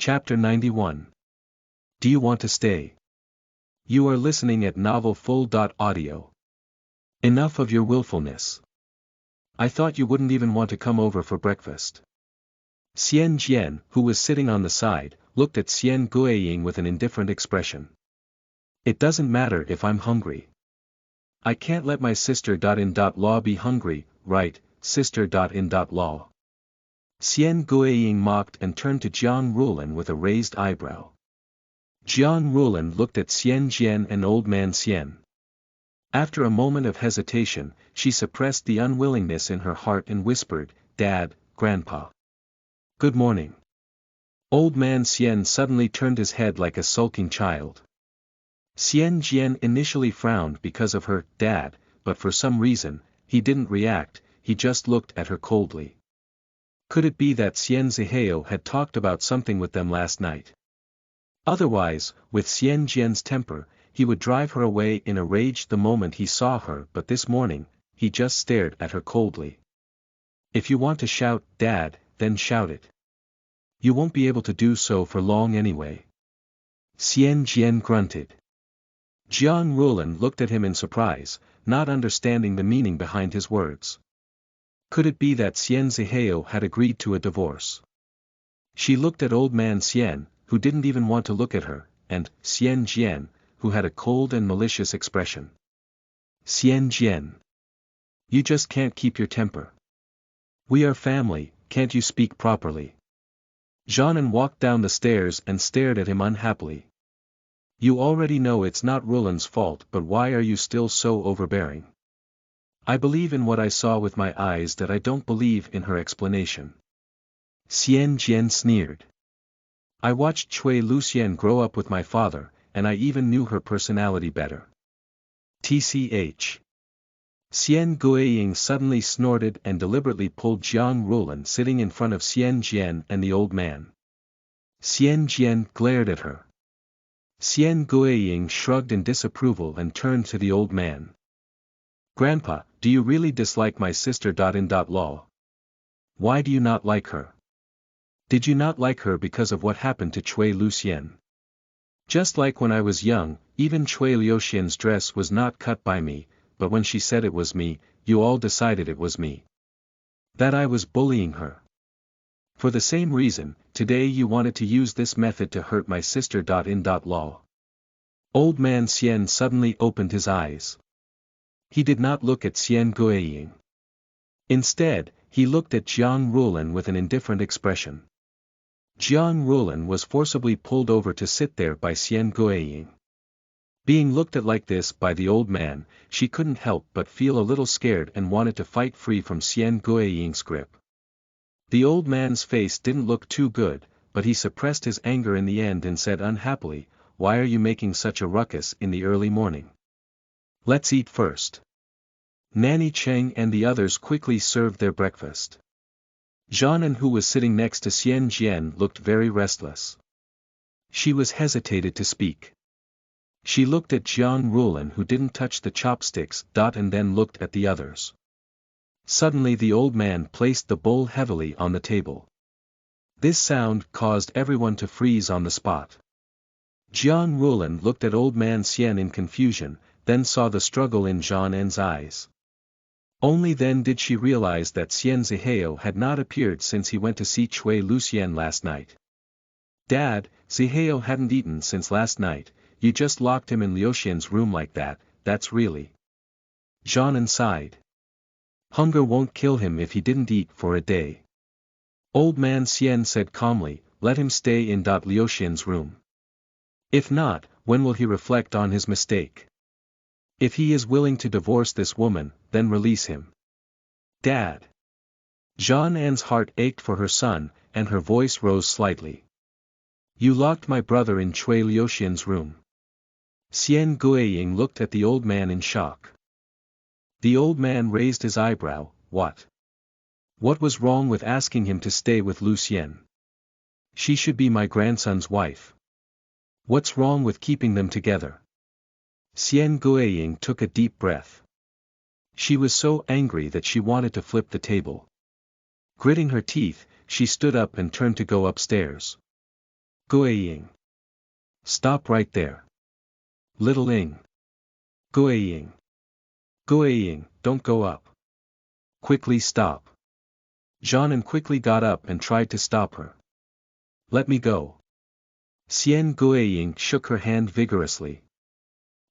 Chapter 91. Do you want to stay? You are listening at novelfull.audio. Enough of your willfulness. I thought you wouldn't even want to come over for breakfast. Xian Jian, who was sitting on the side, looked at Xian Guiying with an indifferent expression. It doesn't matter if I'm hungry. I can't let my sister-in-law be hungry, right, sister-in-law. Xian Guiying mocked and turned to Jiang Rulan with a raised eyebrow. Jiang Rulan looked at Xian Jian and old man Xian. After a moment of hesitation, she suppressed the unwillingness in her heart and whispered, "Dad, Grandpa. Good morning." Old man Xian suddenly turned his head like a sulking child. Xian Jian initially frowned because of her "dad," but for some reason, he didn't react, he just looked at her coldly. Could it be that Xian Zihao had talked about something with them last night? Otherwise, with Xian Jian's temper, he would drive her away in a rage the moment he saw her, but this morning, he just stared at her coldly. If you want to shout, "Dad," then shout it. You won't be able to do so for long anyway. Xian Jian grunted. Jiang Rulan looked at him in surprise, not understanding the meaning behind his words. Could it be that Xian Zihao had agreed to a divorce? She looked at old man Xian, who didn't even want to look at her, and Xian Jian, who had a cold and malicious expression. Xian Jian. You just can't keep your temper. We are family, can't you speak properly? Zhanan walked down the stairs and stared at him unhappily. You already know it's not Rulan's fault, but why are you still so overbearing? I believe in what I saw with my eyes that I don't believe in her explanation. Xian Jian sneered. I watched Cui Luxian grow up with my father, and I even knew her personality better. Tch. Xian Guiying suddenly snorted and deliberately pulled Jiang Rulan sitting in front of Xian Jian and the old man. Xian Jian glared at her. Xian Guiying shrugged in disapproval and turned to the old man. Grandpa, do you really dislike my sister-in-law? Why do you not like her? Did you not like her because of what happened to Cui Luxian? Just like when I was young, even Cui Luxian's dress was not cut by me, but when she said it was me, you all decided it was me. That I was bullying her. For the same reason, today you wanted to use this method to hurt my sister-in-law. Old man Xian suddenly opened his eyes. He did not look at Xian Guiying. Instead, he looked at Jiang Rulan with an indifferent expression. Jiang Rulan was forcibly pulled over to sit there by Xian Guiying. Being looked at like this by the old man, she couldn't help but feel a little scared and wanted to fight free from Xian Guiying's grip. The old man's face didn't look too good, but he suppressed his anger in the end and said unhappily, "Why are you making such a ruckus in the early morning? Let's eat first." Nanny Cheng and the others quickly served their breakfast. Zhanan, who was sitting next to Xian Jian, looked very restless. She was hesitated to speak. She looked at Jiang Rulan, who didn't touch the chopsticks, and then looked at the others. Suddenly the old man placed the bowl heavily on the table. This sound caused everyone to freeze on the spot. Jiang Rulan looked at old man Xian in confusion, then saw the struggle in Zhanan's eyes. Only then did she realize that Xian Zihao had not appeared since he went to see Cui Luxian last night. "Dad, Zihao hadn't eaten since last night, you just locked him in Luxian's room like that, that's really..." Zhanan sighed. "Hunger won't kill him if he didn't eat for a day." Old man Xian said calmly, "Let him stay in Luxian's room. If not, when will he reflect on his mistake? If he is willing to divorce this woman, then release him." "Dad." Zhanan's heart ached for her son, and her voice rose slightly. "You locked my brother in Cui Luxian's room." Xian Guiying looked at the old man in shock. The old man raised his eyebrow. What? What was wrong with asking him to stay with Luxian? She should be my grandson's wife. What's wrong with keeping them together? Xian Guiying took a deep breath. She was so angry that she wanted to flip the table. Gritting her teeth, she stood up and turned to go upstairs. Guiying. Stop right there. Little Ing. Guiying. Guiying, don't go up. Quickly stop. Jianan quickly got up and tried to stop her. Let me go. Xian Guiying shook her hand vigorously.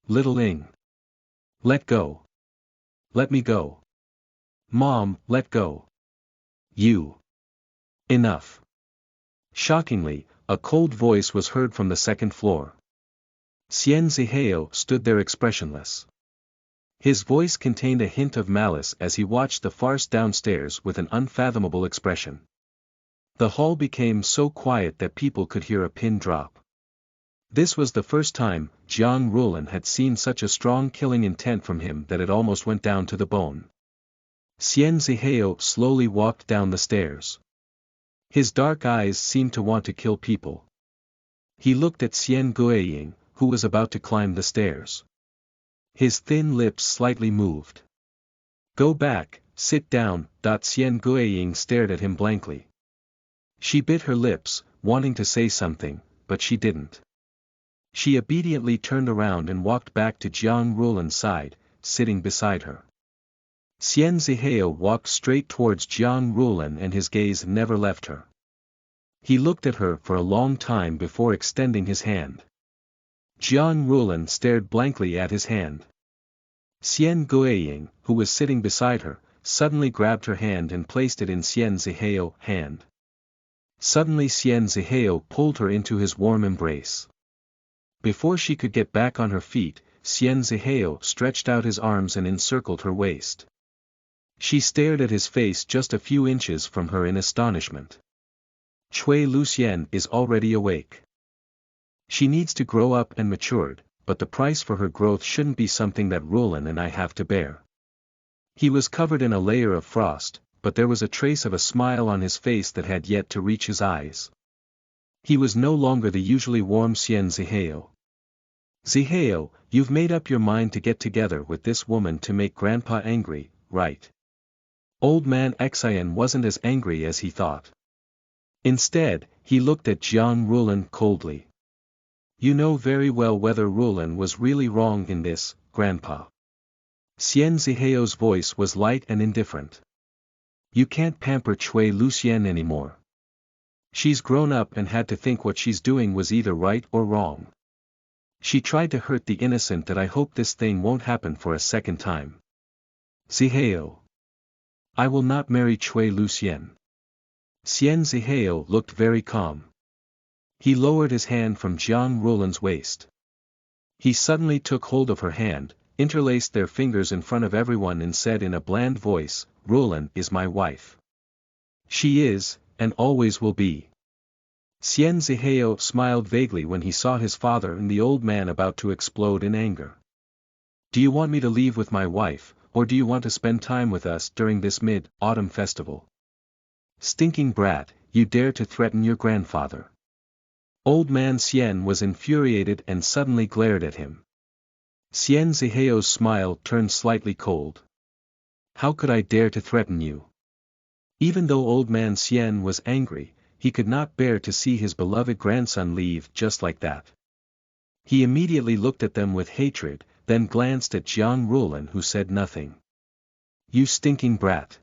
Little Ing. Let go. Let me go. Mom, let go. You. Enough. Shockingly, a cold voice was heard from the second floor. Xian Zihao stood there expressionless. His voice contained a hint of malice as he watched the farce downstairs with an unfathomable expression. The hall became so quiet that people could hear a pin drop. This was the first time Jiang Rulan had seen such a strong killing intent from him that it almost went down to the bone. Xian Zihao slowly walked down the stairs. His dark eyes seemed to want to kill people. He looked at Xian Guiying, who was about to climb the stairs. His thin lips slightly moved. Go back, sit down. Xian Guiying stared at him blankly. She bit her lips, wanting to say something, but she didn't. She obediently turned around and walked back to Jiang Rulan's side, sitting beside her. Xian Zihao walked straight towards Jiang Rulan and his gaze never left her. He looked at her for a long time before extending his hand. Jiang Rulan stared blankly at his hand. Xian Guiying, who was sitting beside her, suddenly grabbed her hand and placed it in Xian Zihao's hand. Suddenly Xian Zihao pulled her into his warm embrace. Before she could get back on her feet, Xian Zihao stretched out his arms and encircled her waist. She stared at his face just a few inches from her in astonishment. Cui Lucian is already awake. She needs to grow up and matured, but the price for her growth shouldn't be something that Rulan and I have to bear. He was covered in a layer of frost, but there was a trace of a smile on his face that had yet to reach his eyes. He was no longer the usually warm Xian Zihao. Zihao, you've made up your mind to get together with this woman to make Grandpa angry, right? Old man Xian wasn't as angry as he thought. Instead, he looked at Jiang Rulan coldly. You know very well whether Rulan was really wrong in this, Grandpa. Xian Zihao's voice was light and indifferent. You can't pamper Cui Lucian anymore. She's grown up and had to think what she's doing was either right or wrong. She tried to hurt the innocent that I hope this thing won't happen for a second time. Zihao. I will not marry Cui Lucian. Xian Zihao looked very calm. He lowered his hand from Jiang Rulan's waist. He suddenly took hold of her hand, interlaced their fingers in front of everyone and said in a bland voice, Rulan is my wife. She is, and always will be. Xian Zihao smiled vaguely when he saw his father and the old man about to explode in anger. Do you want me to leave with my wife, or do you want to spend time with us during this mid-autumn festival? Stinking brat, you dare to threaten your grandfather. Old man Xian was infuriated and suddenly glared at him. Xian Zihao's smile turned slightly cold. How could I dare to threaten you? Even though old man Xian was angry, he could not bear to see his beloved grandson leave just like that. He immediately looked at them with hatred, then glanced at Jiang Rulan who said nothing. You stinking brat.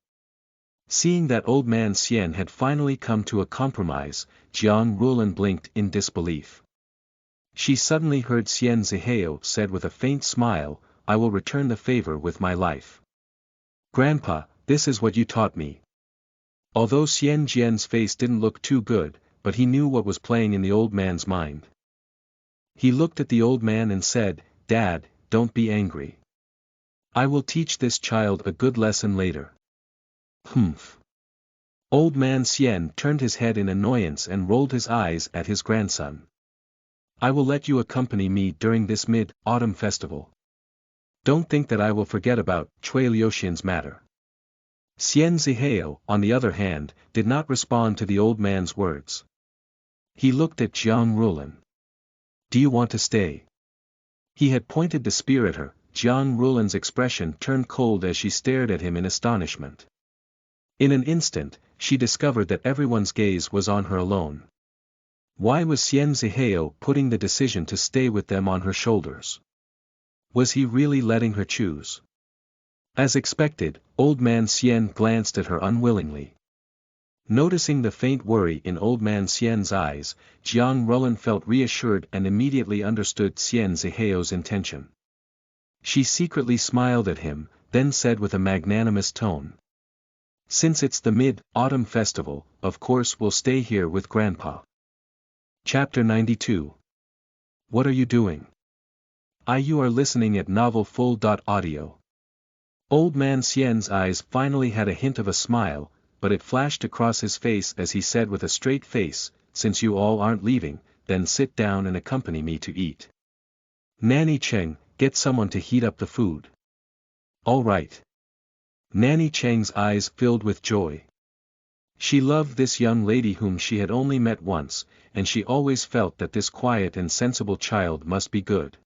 Seeing that old man Xian had finally come to a compromise, Jiang Rulan blinked in disbelief. She suddenly heard Xian Zihao said with a faint smile, I will return the favor with my life. Grandpa, this is what you taught me. Although Xian Jian's face didn't look too good, but he knew what was playing in the old man's mind. He looked at the old man and said, Dad, don't be angry. I will teach this child a good lesson later. Humph. Old man Xian turned his head in annoyance and rolled his eyes at his grandson. I will let you accompany me during this mid-autumn festival. Don't think that I will forget about Cui Lucian's matter. Xian Zihao, on the other hand, did not respond to the old man's words. He looked at Jiang Rulan. Do you want to stay? He had pointed the spear at her. Jiang Rulan's expression turned cold as she stared at him in astonishment. In an instant, she discovered that everyone's gaze was on her alone. Why was Xian Zihao putting the decision to stay with them on her shoulders? Was he really letting her choose? As expected, old man Xian glanced at her unwillingly. Noticing the faint worry in old man Xian's eyes, Jiang Rulan felt reassured and immediately understood Xian Zihao's intention. She secretly smiled at him, then said with a magnanimous tone. Since it's the Mid-Autumn Festival, of course we'll stay here with Grandpa. Chapter 92. What are you doing? You are listening at novelfull.audio. Old man Xian's eyes finally had a hint of a smile, but it flashed across his face as he said with a straight face, since you all aren't leaving, then sit down and accompany me to eat. Nanny Cheng, get someone to heat up the food. All right. Nanny Cheng's eyes filled with joy. She loved this young lady whom she had only met once, and she always felt that this quiet and sensible child must be good.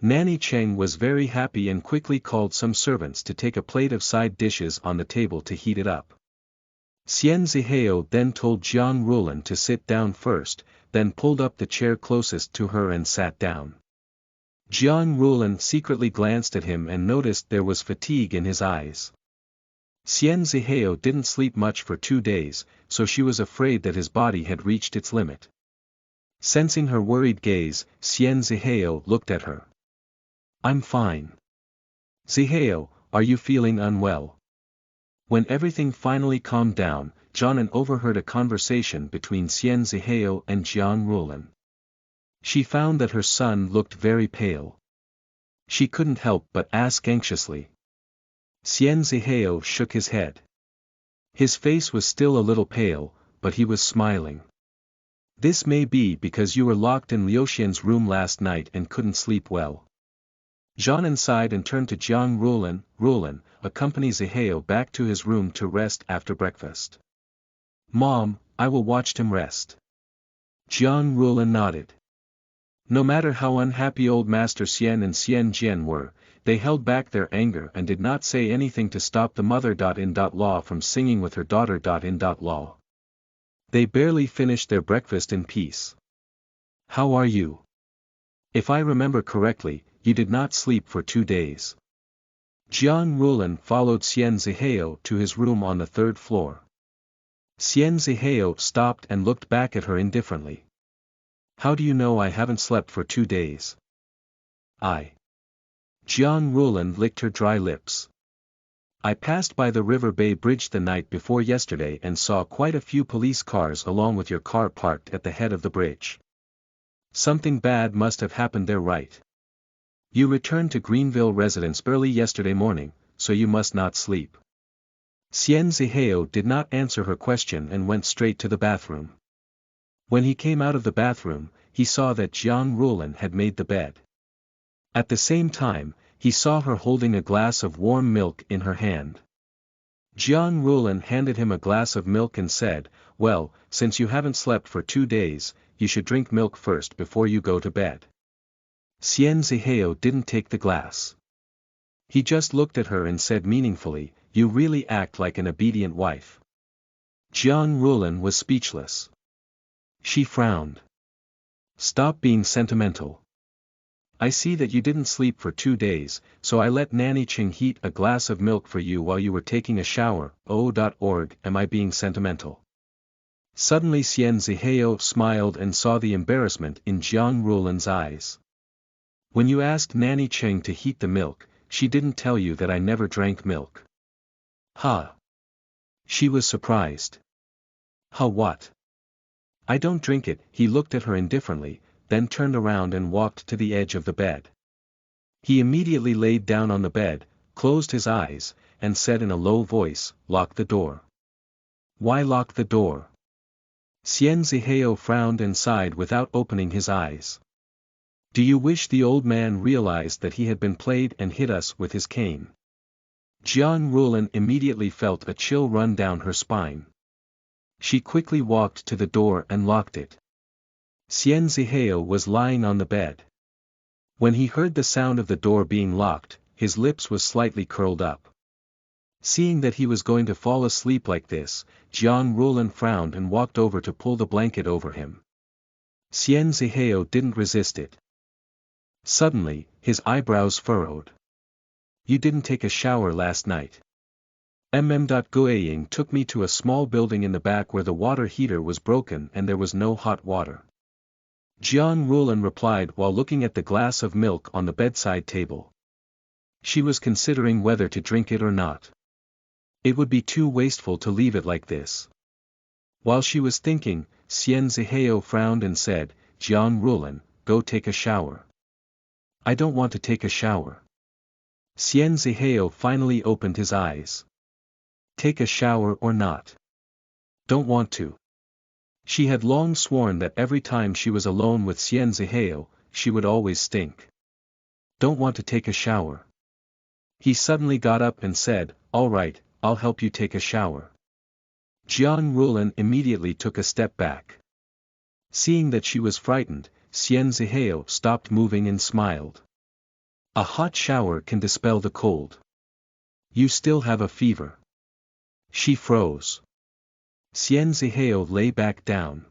Nanny Cheng was very happy and quickly called some servants to take a plate of side dishes on the table to heat it up. Xian Zihao then told Jiang Rulan to sit down first, then pulled up the chair closest to her and sat down. Jiang Rulan secretly glanced at him and noticed there was fatigue in his eyes. Xian Zihao didn't sleep much for 2 days, so she was afraid that his body had reached its limit. Sensing her worried gaze, Xian Zihao looked at her. I'm fine. Zihao, are you feeling unwell? When everything finally calmed down, Jianan overheard a conversation between Xian Zihao and Jiang Rulan. She found that her son looked very pale. She couldn't help but ask anxiously. Xian Zihao shook his head. His face was still a little pale, but he was smiling. This may be because you were locked in Liuxian's room last night and couldn't sleep well. Jianan sighed and turned to Jiang Rulan. Rulan, accompany Zihao back to his room to rest after breakfast. Mom, I will watch him rest. Jiang Rulan nodded. No matter how unhappy old Master Xian and Xian Jian were, they held back their anger and did not say anything to stop the mother.in.law from singing with her daughter.in.law. They barely finished their breakfast in peace. How are you? If I remember correctly, you did not sleep for 2 days. Jiang Rulan followed Xian Zihao to his room on the 3rd floor. Xian Zihao stopped and looked back at her indifferently. How do you know I haven't slept for 2 days? Jiang Rulan licked her dry lips. I passed by the River Bay Bridge the night before yesterday and saw quite a few police cars along with your car parked at the head of the bridge. Something bad must have happened there, right? You returned to Greenville residence early yesterday morning, so you must not sleep. Xian Zihao did not answer her question and went straight to the bathroom. When he came out of the bathroom, he saw that Jiang Rulan had made the bed. At the same time, he saw her holding a glass of warm milk in her hand. Jiang Rulan handed him a glass of milk and said, well, since you haven't slept for 2 days, you should drink milk first before you go to bed. Xian Zihao didn't take the glass. He just looked at her and said meaningfully, you really act like an obedient wife. Jiang Rulan was speechless. She frowned. Stop being sentimental. I see that you didn't sleep for 2 days, so I let Nanny Cheng heat a glass of milk for you while you were taking a shower. Am I being sentimental? Suddenly Xian Zihao smiled and saw the embarrassment in Jiang Rulan's eyes. When you asked Nanny Cheng to heat the milk, she didn't tell you that I never drank milk. Huh? She was surprised. Huh, what? I don't drink it. He looked at her indifferently, then turned around and walked to the edge of the bed. He immediately laid down on the bed, closed his eyes, and said in a low voice, lock the door. Why lock the door? Xian Zihao frowned and sighed without opening his eyes. Do you wish the old man realized that he had been played and hit us with his cane? Jiang Rulan immediately felt a chill run down her spine. She quickly walked to the door and locked it. Xian Zihao was lying on the bed. When he heard the sound of the door being locked, his lips was slightly curled up. Seeing that he was going to fall asleep like this, Jiang Rulan frowned and walked over to pull the blanket over him. Xian Zihao didn't resist it. Suddenly, his eyebrows furrowed. You didn't take a shower last night. Guiying took me to a small building in the back where the water heater was broken and there was no hot water. Jian Rulan replied while looking at the glass of milk on the bedside table. She was considering whether to drink it or not. It would be too wasteful to leave it like this. While she was thinking, Xian Zihao frowned and said, Jian Rulan, go take a shower. I don't want to take a shower. Xian Zihao finally opened his eyes. Take a shower or not? Don't want to. She had long sworn that every time she was alone with Xian Zihao, she would always stink. Don't want to take a shower. He suddenly got up and said, all right, I'll help you take a shower. Jian Rulan immediately took a step back. Seeing that she was frightened, Xian Zihao stopped moving and smiled. A hot shower can dispel the cold. You still have a fever. She froze. Xian Zihao lay back down.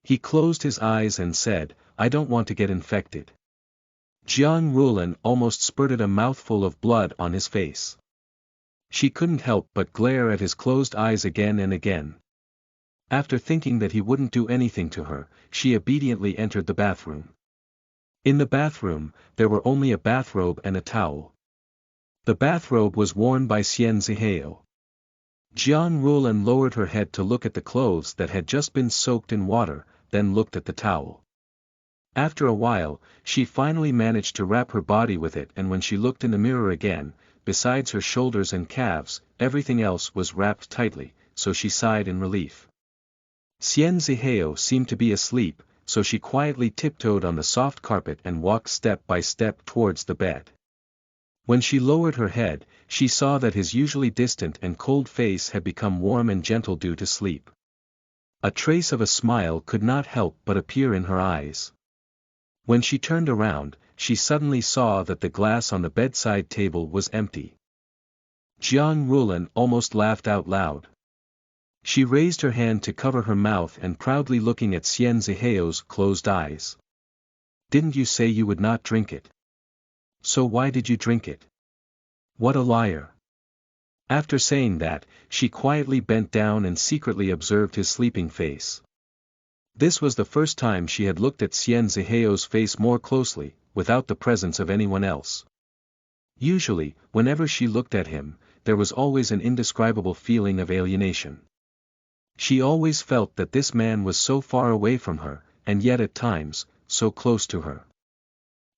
He closed his eyes and said, I don't want to get infected. Jian Rulan almost spurted a mouthful of blood on his face. She couldn't help but glare at his closed eyes again and again. After thinking that he wouldn't do anything to her, she obediently entered the bathroom. In the bathroom, there were only a bathrobe and a towel. The bathrobe was worn by Xian Zihao. Jian Rulan lowered her head to look at the clothes that had just been soaked in water, then looked at the towel. After a while, she finally managed to wrap her body with it, and when she looked in the mirror again, besides her shoulders and calves, everything else was wrapped tightly, so she sighed in relief. Xian Zihao seemed to be asleep, so she quietly tiptoed on the soft carpet and walked step by step towards the bed. When she lowered her head, she saw that his usually distant and cold face had become warm and gentle due to sleep. A trace of a smile could not help but appear in her eyes. When she turned around, she suddenly saw that the glass on the bedside table was empty. Jian Rulan almost laughed out loud. She raised her hand to cover her mouth and proudly looking at Xian Zihao's closed eyes. Didn't you say you would not drink it? So why did you drink it? What a liar. After saying that, she quietly bent down and secretly observed his sleeping face. This was the first time she had looked at Xian Zihao's face more closely, without the presence of anyone else. Usually, whenever she looked at him, there was always an indescribable feeling of alienation. She always felt that this man was so far away from her, and yet at times, so close to her.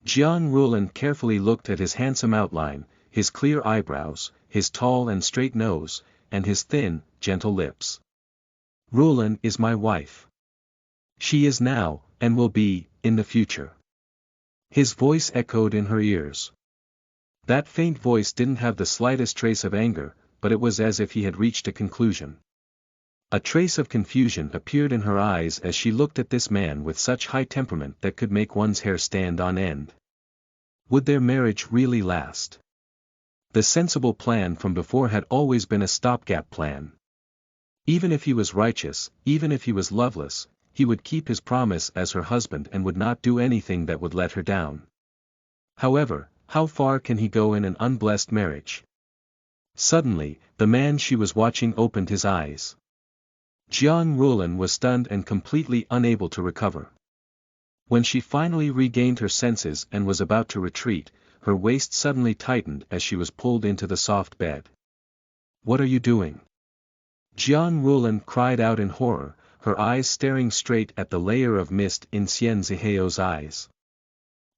Jian Rulan carefully looked at his handsome outline, his clear eyebrows, his tall and straight nose, and his thin, gentle lips. Rulan is my wife. She is now, and will be, in the future. His voice echoed in her ears. That faint voice didn't have the slightest trace of anger, but it was as if he had reached a conclusion. A trace of confusion appeared in her eyes as she looked at this man with such high temperament that could make one's hair stand on end. Would their marriage really last? The sensible plan from before had always been a stopgap plan. Even if he was righteous, even if he was loveless, he would keep his promise as her husband and would not do anything that would let her down. However, how far can he go in an unblessed marriage? Suddenly, the man she was watching opened his eyes. Jian Rulan was stunned and completely unable to recover. When she finally regained her senses and was about to retreat, her waist suddenly tightened as she was pulled into the soft bed. What are you doing? Jian Rulan cried out in horror, her eyes staring straight at the layer of mist in Xian Zihao's eyes.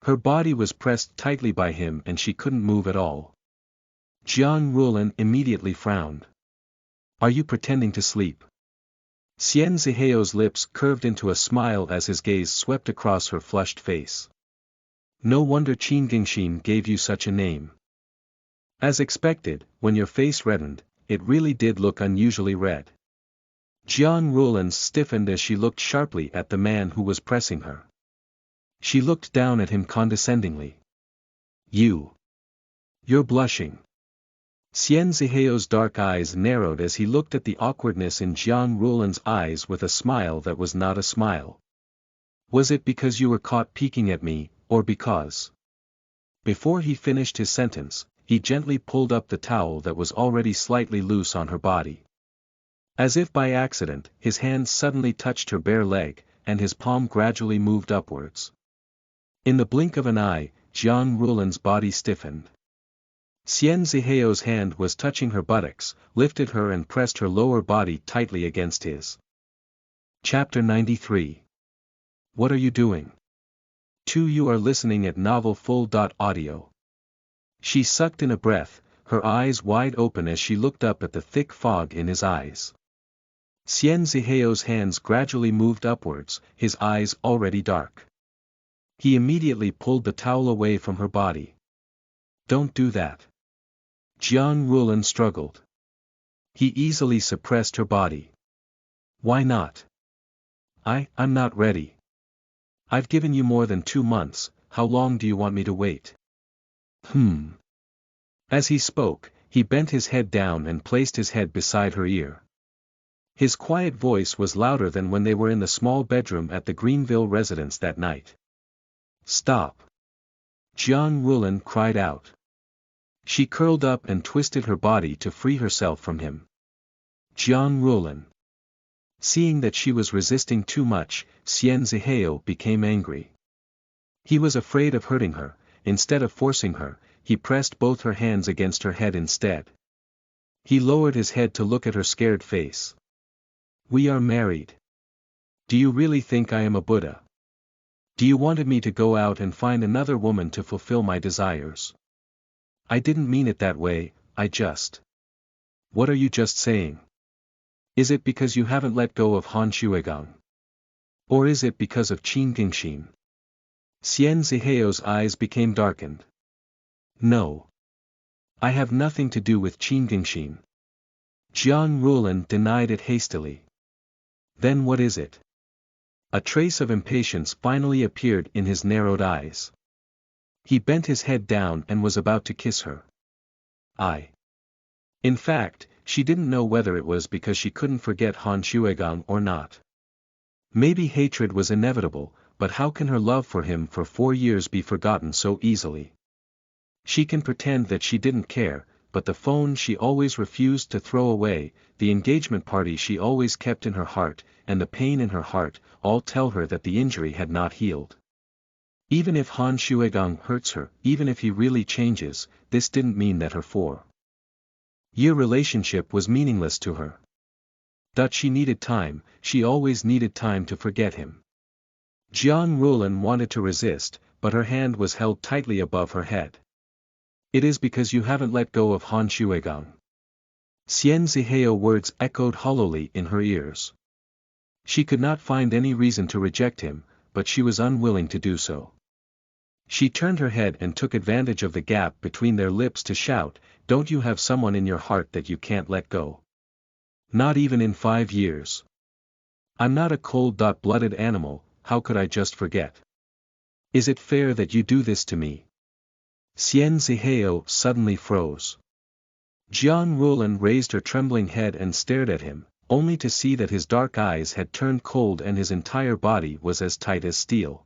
Her body was pressed tightly by him and she couldn't move at all. Jian Rulan immediately frowned. Are you pretending to sleep? Xian Zihao's lips curved into a smile as his gaze swept across her flushed face. No wonder Qin Gingxin gave you such a name. As expected, when your face reddened, it really did look unusually red. Jian Rulan stiffened as she looked sharply at the man who was pressing her. She looked down at him condescendingly. You're blushing. Xian Zihao's dark eyes narrowed as he looked at the awkwardness in Jian Rulan's eyes with a smile that was not a smile. Was it because you were caught peeking at me, or because? Before he finished his sentence, he gently pulled up the towel that was already slightly loose on her body. As if by accident, his hand suddenly touched her bare leg, and his palm gradually moved upwards. In the blink of an eye, Jiang Rulan's body stiffened. Xian Ziheo's hand was touching her buttocks, lifted her and pressed her lower body tightly against his. Chapter 93. What are you doing? 2. You are listening at novelfull.audio. She sucked in a breath, her eyes wide open as she looked up at the thick fog in his eyes. Xian Ziheo's hands gradually moved upwards, his eyes already dark. He immediately pulled the towel away from her body. Don't do that. Jiang Rulan struggled. He easily suppressed her body. Why not? I'm not ready. I've given you more than 2 months, how long do you want me to wait? As he spoke, he bent his head down and placed his head beside her ear. His quiet voice was louder than when they were in the small bedroom at the Greenville residence that night. Stop! Jiang Rulan cried out. She curled up and twisted her body to free herself from him. Jiang Rulan. Seeing that she was resisting too much, Xian Ziheo became angry. He was afraid of hurting her. Instead of forcing her, he pressed both her hands against her head instead. He lowered his head to look at her scared face. We are married. Do you really think I am a Buddha? Do you want me to go out and find another woman to fulfill my desires? I didn't mean it that way, I just. What are you just saying? Is it because you haven't let go of Han Shuigang? Or is it because of Qin Gingxin? Xian Ziheo's eyes became darkened. No. I have nothing to do with Qin Gingxin. Jiang Rulan denied it hastily. Then what is it? A trace of impatience finally appeared in his narrowed eyes. He bent his head down and was about to kiss her. In fact, she didn't know whether it was because she couldn't forget Han Shuigang or not. Maybe hatred was inevitable, but how can her love for him for 4 years be forgotten so easily? She can pretend that she didn't care, but the phone she always refused to throw away, the engagement party she always kept in her heart, and the pain in her heart, all tell her that the injury had not healed. Even if Han Shuigang hurts her, even if he really changes, this didn't mean that her 4-year relationship was meaningless to her. That she needed time, she always needed time to forget him. Jiang Rulan wanted to resist, but her hand was held tightly above her head. It is because you haven't let go of Han Shuigang. Xian Ziheo words echoed hollowly in her ears. She could not find any reason to reject him, but she was unwilling to do so. She turned her head and took advantage of the gap between their lips to shout, don't you have someone in your heart that you can't let go? Not even in 5 years. I'm not a cold-blooded animal, how could I just forget? Is it fair that you do this to me? Xian Ziheo suddenly froze. Jiang Rulan raised her trembling head and stared at him, only to see that his dark eyes had turned cold and his entire body was as tight as steel.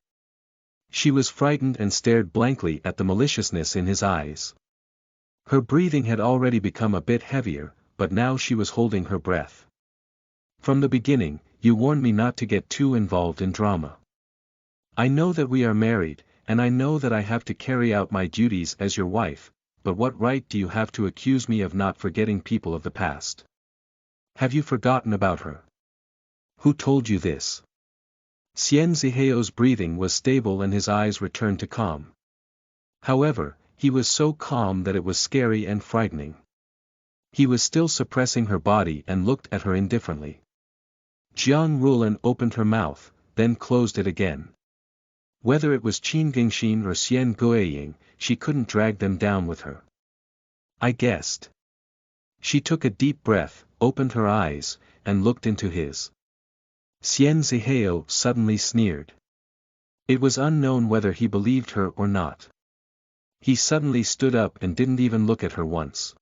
She was frightened and stared blankly at the maliciousness in his eyes. Her breathing had already become a bit heavier, but now she was holding her breath. From the beginning, you warned me not to get too involved in drama. I know that we are married, and I know that I have to carry out my duties as your wife, but what right do you have to accuse me of not forgetting people of the past? Have you forgotten about her? Who told you this? Xian Ziheo's breathing was stable and his eyes returned to calm. However, he was so calm that it was scary and frightening. He was still suppressing her body and looked at her indifferently. Jiang Rulan opened her mouth, then closed it again. Whether it was Qin Gingxin or Xian Guiying, she couldn't drag them down with her. I guessed. She took a deep breath, opened her eyes, and looked into his. Xian Ziheo suddenly sneered. It was unknown whether he believed her or not. He suddenly stood up and didn't even look at her once.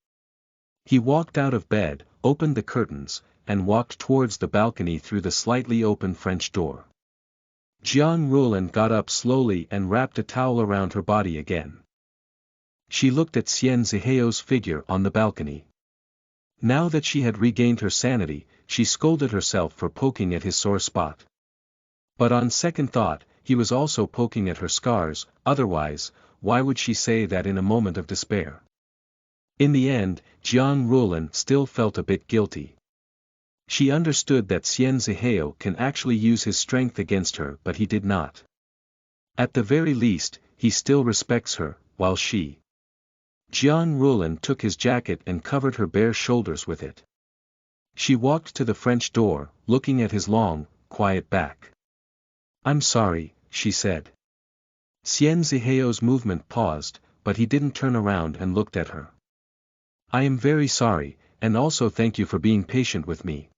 He walked out of bed, opened the curtains, and walked towards the balcony through the slightly open French door. Jian Rulan got up slowly and wrapped a towel around her body again. She looked at Xian Ziheo's figure on the balcony. Now that she had regained her sanity, she scolded herself for poking at his sore spot. But on second thought, he was also poking at her scars, otherwise, why would she say that in a moment of despair? In the end, Jian Rulan still felt a bit guilty. She understood that Xian Zihao can actually use his strength against her, but he did not. At the very least, he still respects her, while she. Jian Rulan took his jacket and covered her bare shoulders with it. She walked to the French door, looking at his long, quiet back. "I'm sorry," she said. Xian Zihao's movement paused, but he didn't turn around and looked at her. "I am very sorry, and also thank you for being patient with me.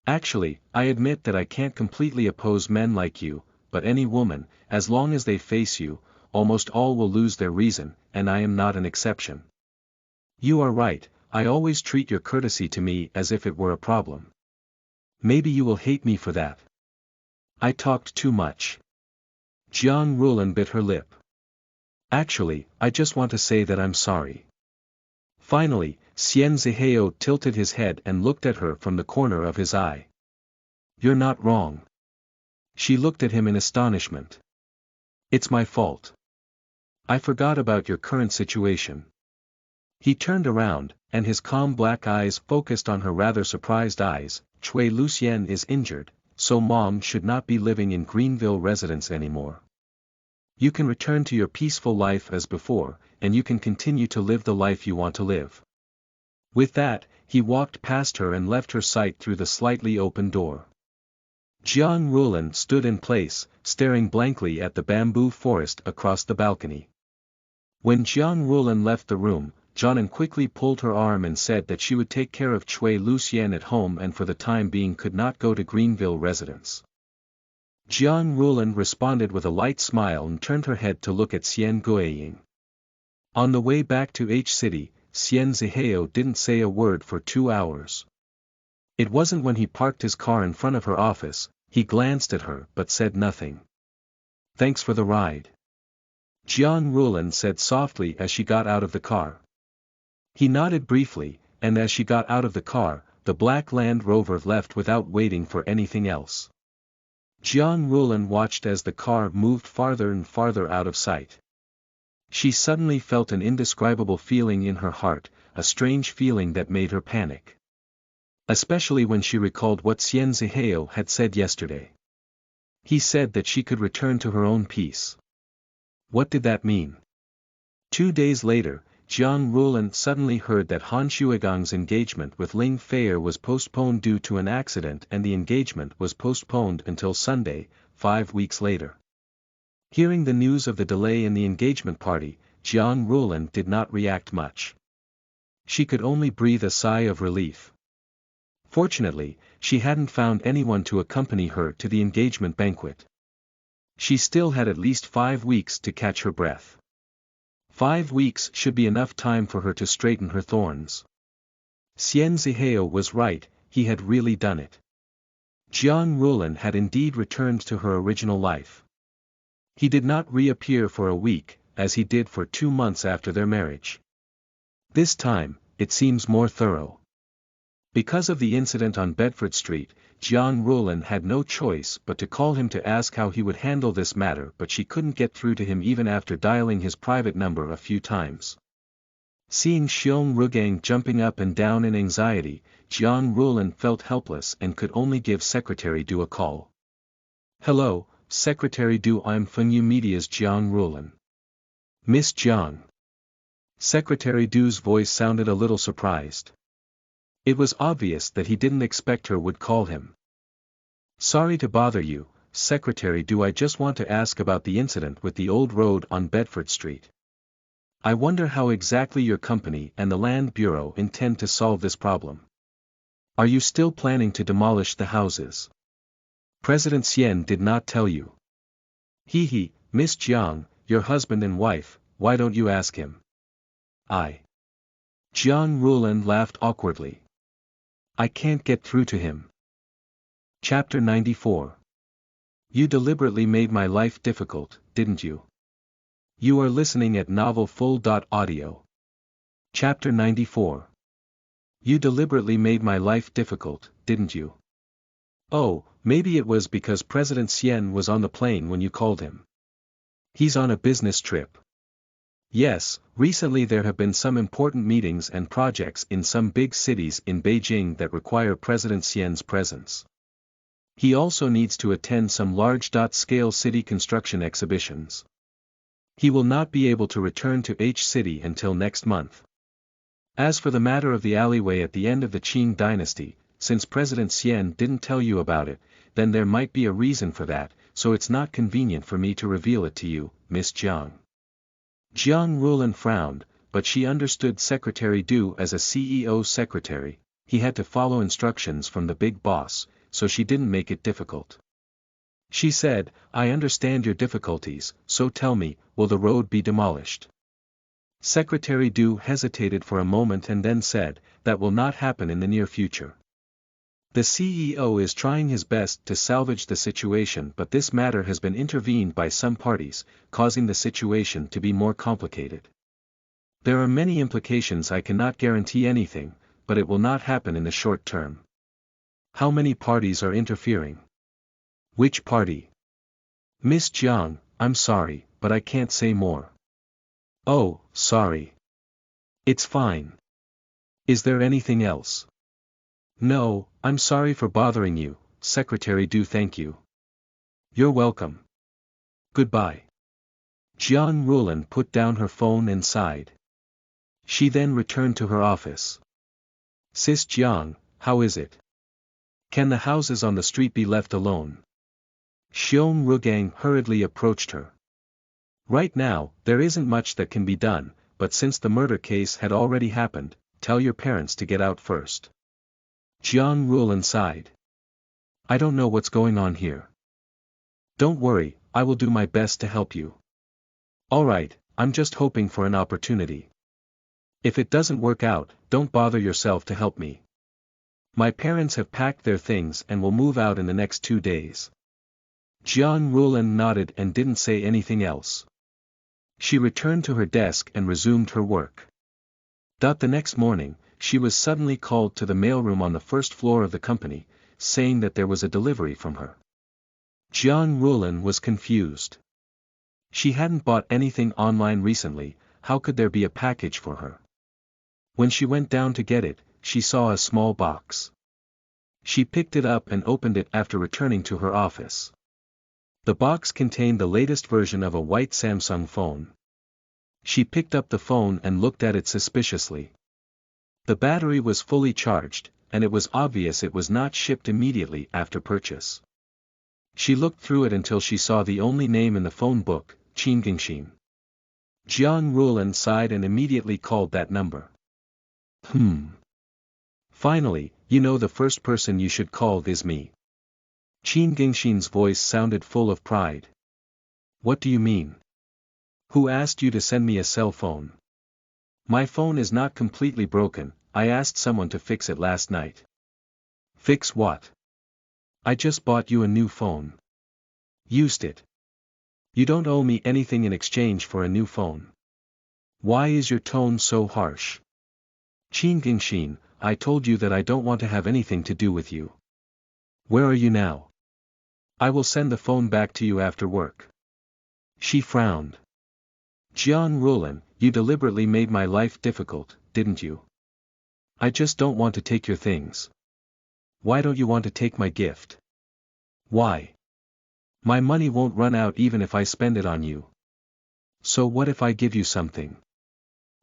Actually, I admit that I can't completely oppose men like you, but any woman, as long as they face you, almost all will lose their reason, and I am not an exception. You are right, I always treat your courtesy to me as if it were a problem. Maybe you will hate me for that. I talked too much." Jian Rulan bit her lip. "Actually, I just want to say that I'm sorry." Finally, Xian Zihao tilted his head and looked at her from the corner of his eye. "You're not wrong." She looked at him in astonishment. "It's my fault. I forgot about your current situation." He turned around, and his calm black eyes focused on her rather surprised eyes. "Cui Lucien is injured, so Mom should not be living in Greenville residence anymore. You can return to your peaceful life as before, and you can continue to live the life you want to live." With that, he walked past her and left her sight through the slightly open door. Jian Rulan stood in place, staring blankly at the bamboo forest across the balcony. When Jian Rulan left the room, Jianan quickly pulled her arm and said that she would take care of Cui Lucien at home and for the time being could not go to Greenville residence. Jian Rulan responded with a light smile and turned her head to look at Xian Guiying. On the way back to H-City, Xian Zihao didn't say a word for 2 hours. It wasn't when he parked his car in front of her office, he glanced at her but said nothing. "Thanks for the ride," Jian Rulan said softly as she got out of the car. He nodded briefly, and as she got out of the car, the black Land Rover left without waiting for anything else. Jian Rulan watched as the car moved farther and farther out of sight. She suddenly felt an indescribable feeling in her heart, a strange feeling that made her panic. Especially when she recalled what Xian Zihao had said yesterday. He said that she could return to her own peace. What did that mean? 2 days later, Jian Rulan suddenly heard that Han Shuigang's engagement with Ling Feier was postponed due to an accident and the engagement was postponed until Sunday, 5 weeks later. Hearing the news of the delay in the engagement party, Jian Rulan did not react much. She could only breathe a sigh of relief. Fortunately, she hadn't found anyone to accompany her to the engagement banquet. She still had at least 5 weeks to catch her breath. 5 weeks should be enough time for her to straighten her thorns. Xian Zihao was right, he had really done it. Jian Rulan had indeed returned to her original life. He did not reappear for a week, as he did for 2 months after their marriage. This time, it seems more thorough. Because of the incident on Bedford Street, Jian Rulan had no choice but to call him to ask how he would handle this matter, but she couldn't get through to him even after dialing his private number a few times. Seeing Xiong Rugang jumping up and down in anxiety, Jian Rulan felt helpless and could only give Secretary Du a call. "Hello, Secretary Du, I'm Fengyu Media's Jian Rulan. Miss Jiang." Secretary Du's voice sounded a little surprised. It was obvious that he didn't expect her would call him. "Sorry to bother you, Secretary Du, I just want to ask about the incident with the old road on Bedford Street. I wonder how exactly your company and the Land Bureau intend to solve this problem. Are you still planning to demolish the houses? President Xian did not tell you." "He, Miss Jiang, your husband and wife, why don't you ask him?" Jian Rulan laughed awkwardly. "I can't get through to him." Chapter 94. You deliberately made my life difficult, didn't you? You are listening at novelfull.audio. Chapter 94. You deliberately made my life difficult, didn't you? Oh, maybe it was because President Xian was on the plane when you called him. He's on a business trip. Yes, recently there have been some important meetings and projects in some big cities in Beijing that require President Xian's presence. He also needs to attend some large-scale city construction exhibitions. He will not be able to return to H City until next month. As for the matter of the alleyway at the end of the Qing dynasty, since President Xian didn't tell you about it, then there might be a reason for that, so it's not convenient for me to reveal it to you, Miss Jiang. Jiang Rulan frowned, but she understood Secretary Du as a CEO secretary. He had to follow instructions from the big boss, so she didn't make it difficult. She said, I understand your difficulties, so tell me, will the road be demolished? Secretary Du hesitated for a moment and then said, that will not happen in the near future. The CEO is trying his best to salvage the situation, but this matter has been intervened by some parties, causing the situation to be more complicated. There are many implications. I cannot guarantee anything, but it will not happen in the short term. How many parties are interfering? Which party? Miss Jiang, I'm sorry, but I can't say more. Oh, sorry. It's fine. Is there anything else? No, I'm sorry for bothering you, Secretary Du. Thank you. You're welcome. Goodbye. Jiang Rulan put down her phone and sighed. She then returned to her office. Sis Jiang, how is it? Can the houses on the street be left alone? Xiong Rugang hurriedly approached her. Right now, there isn't much that can be done, but since the murder case had already happened, tell your parents to get out first. Jiang Rulan sighed. I don't know what's going on here. Don't worry, I will do my best to help you. Alright, I'm just hoping for an opportunity. If it doesn't work out, don't bother yourself to help me. My parents have packed their things and will move out in the next 2 days. Jiang Rulan nodded and didn't say anything else. She returned to her desk and resumed her work. The next morning, she was suddenly called to the mailroom on the first floor of the company, saying that there was a delivery from her. Jiang Rulan was confused. She hadn't bought anything online recently, how could there be a package for her? When she went down to get it, she saw a small box. She picked it up and opened it after returning to her office. The box contained the latest version of a white Samsung phone. She picked up the phone and looked at it suspiciously. The battery was fully charged, and it was obvious it was not shipped immediately after purchase. She looked through it until she saw the only name in the phone book, Qin Gingxin. Jiang Rulan sighed and immediately called that number. Finally, you know the first person you should call is me. Qin Gingxin's voice sounded full of pride. What do you mean? Who asked you to send me a cell phone? My phone is not completely broken, I asked someone to fix it last night. Fix what? I just bought you a new phone. Used it. You don't owe me anything in exchange for a new phone. Why is your tone so harsh? Qin Gingxin, I told you that I don't want to have anything to do with you. Where are you now? I will send the phone back to you after work. She frowned. Jiang Rulan, you deliberately made my life difficult, didn't you? I just don't want to take your things. Why don't you want to take my gift? Why? My money won't run out even if I spend it on you. So what if I give you something?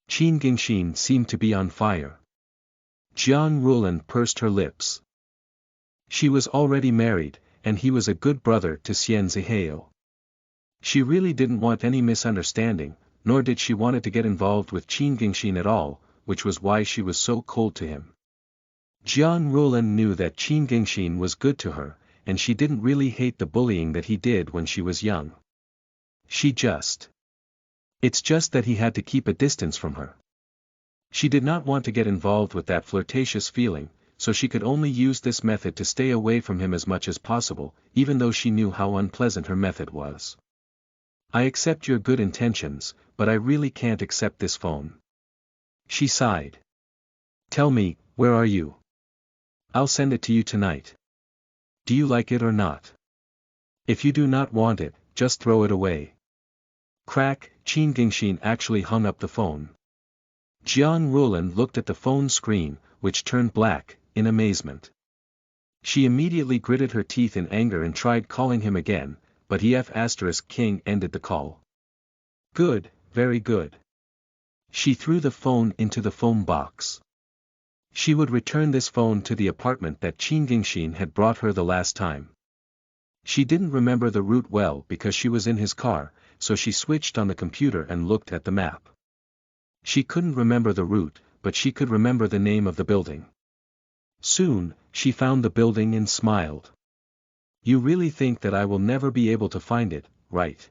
Qin Gingxin seemed to be on fire. Jiang Rulan pursed her lips. She was already married, and he was a good brother to Xian Zihao. She really didn't want any misunderstanding, nor did she want to get involved with Qin Gingxin at all, which was why she was so cold to him. Jiang Rulan knew that Qin Gingxin was good to her, and she didn't really hate the bullying that he did when she was young. It's just that he had to keep a distance from her. She did not want to get involved with that flirtatious feeling, so she could only use this method to stay away from him as much as possible, even though she knew how unpleasant her method was. I accept your good intentions, but I really can't accept this phone. She sighed. Tell me, where are you? I'll send it to you tonight. Do you like it or not? If you do not want it, just throw it away. Crack, Qin Gingxin actually hung up the phone. Jiang Rulan looked at the phone screen, which turned black, in amazement. She immediately gritted her teeth in anger and tried calling him again, but King ended the call. Good, very good. She threw the phone into the phone box. She would return this phone to the apartment that Qin Gingxin had brought her the last time. She didn't remember the route well because she was in his car, so she switched on the computer and looked at the map. She couldn't remember the route, but she could remember the name of the building. Soon, she found the building and smiled. You really think that I will never be able to find it, right?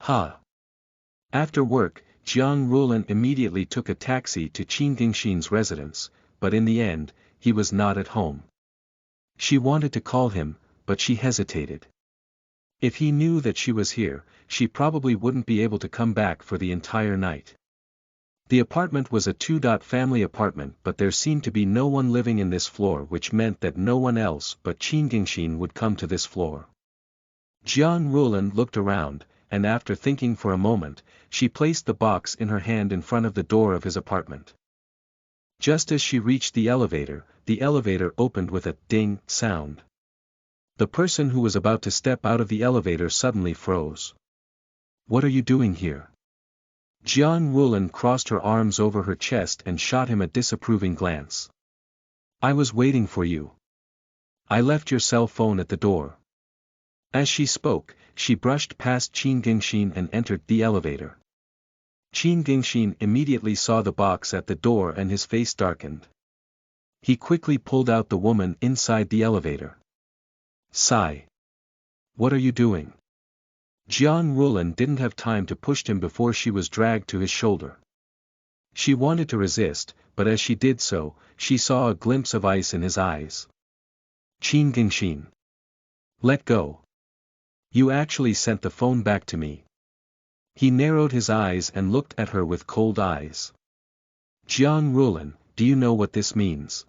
Ha! After work, Jiang Rulan immediately took a taxi to Qin Gingxin's residence, but in the end, he was not at home. She wanted to call him, but she hesitated. If he knew that she was here, she probably wouldn't be able to come back for the entire night. The apartment was a two-family apartment, but there seemed to be no one living in this floor, which meant that no one else but Qin Gingxin would come to this floor. Jiang Rulan looked around, and after thinking for a moment, she placed the box in her hand in front of the door of his apartment. Just as she reached the elevator opened with a ding sound. The person who was about to step out of the elevator suddenly froze. What are you doing here? Jiang Rulan crossed her arms over her chest and shot him a disapproving glance. I was waiting for you. I left your cell phone at the door. As she spoke, she brushed past Qin Gingxin and entered the elevator. Qin Gingxin immediately saw the box at the door and his face darkened. He quickly pulled out the woman inside the elevator. Sigh. What are you doing? Jiang Rulan didn't have time to push him before she was dragged to his shoulder. She wanted to resist, but as she did so, she saw a glimpse of ice in his eyes. Qin Gingxin. Let go. You actually sent the phone back to me. He narrowed his eyes and looked at her with cold eyes. Jiang Rulan, do you know what this means?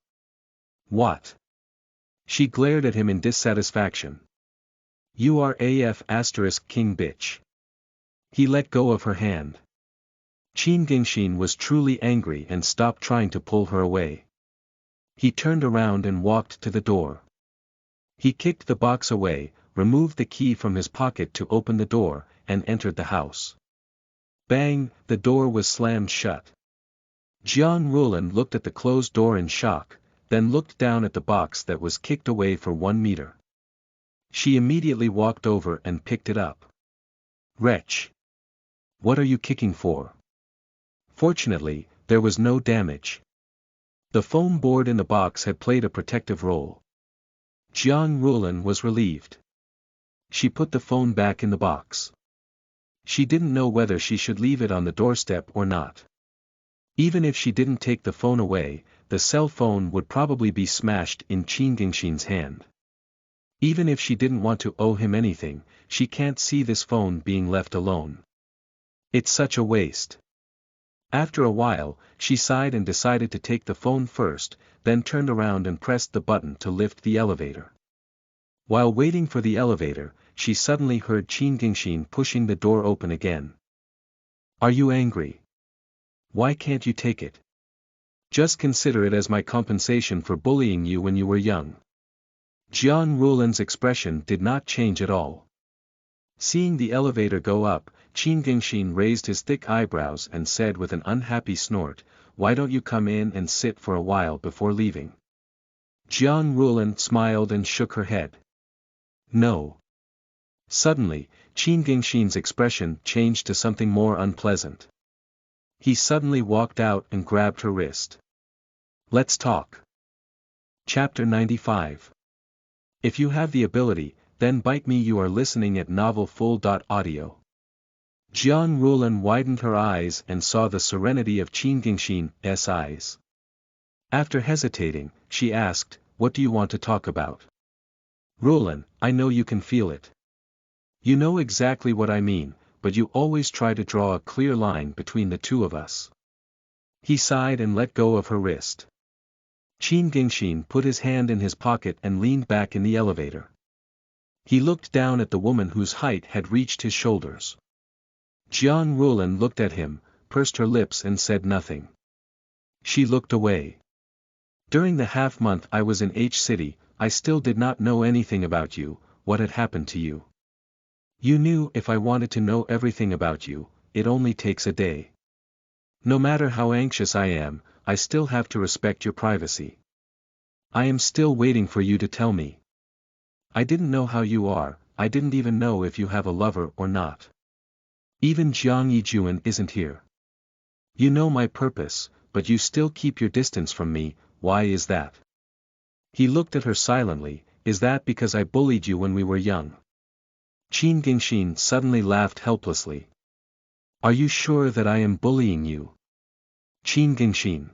What? She glared at him in dissatisfaction. You are king bitch. He let go of her hand. Qin Gingxin was truly angry and stopped trying to pull her away. He turned around and walked to the door. He kicked the box away, removed the key from his pocket to open the door, and entered the house. Bang, the door was slammed shut. Jiang Rulan looked at the closed door in shock, then looked down at the box that was kicked away for 1 meter. She immediately walked over and picked it up. Wretch! What are you kicking for? Fortunately, there was no damage. The foam board in the box had played a protective role. Jiang Rulan was relieved. She put the phone back in the box. She didn't know whether she should leave it on the doorstep or not. Even if she didn't take the phone away, the cell phone would probably be smashed in Qin Gingxin's hand. Even if she didn't want to owe him anything, she can't see this phone being left alone. It's such a waste. After a while, she sighed and decided to take the phone first, then turned around and pressed the button to lift the elevator. While waiting for the elevator, she suddenly heard Qin Gingxin pushing the door open again. Are you angry? Why can't you take it? Just consider it as my compensation for bullying you when you were young. Jiang Rulan's expression did not change at all. Seeing the elevator go up, Qin Gingxin raised his thick eyebrows and said with an unhappy snort, why don't you come in and sit for a while before leaving? Jiang Rulan smiled and shook her head. No. Suddenly, Qin Gingxin's expression changed to something more unpleasant. He suddenly walked out and grabbed her wrist. Let's talk. Chapter 95. If you have the ability, then bite me. You are listening at novelfull.audio. Jiang Rulan widened her eyes and saw the serenity of Qin Gingxin's eyes. After hesitating, she asked, "What do you want to talk about?" "Roland, I know you can feel it. You know exactly what I mean, but you always try to draw a clear line between the two of us." He sighed and let go of her wrist. Qin Gingxin put his hand in his pocket and leaned back in the elevator. He looked down at the woman whose height had reached his shoulders. Jiang Ruolin looked at him, pursed her lips and said nothing. She looked away. "During the half-month I was in H-City, I still did not know anything about you, what had happened to you. You knew if I wanted to know everything about you, it only takes a day. No matter how anxious I am, I still have to respect your privacy. I am still waiting for you to tell me. I didn't know how you are, I didn't even know if you have a lover or not. Even Jiang Yijuan isn't here. You know my purpose, but you still keep your distance from me, why is that?" He looked at her silently, "Is that because I bullied you when we were young?" Qin Gingxin suddenly laughed helplessly. "Are you sure that I am bullying you?" Qin Gingxin.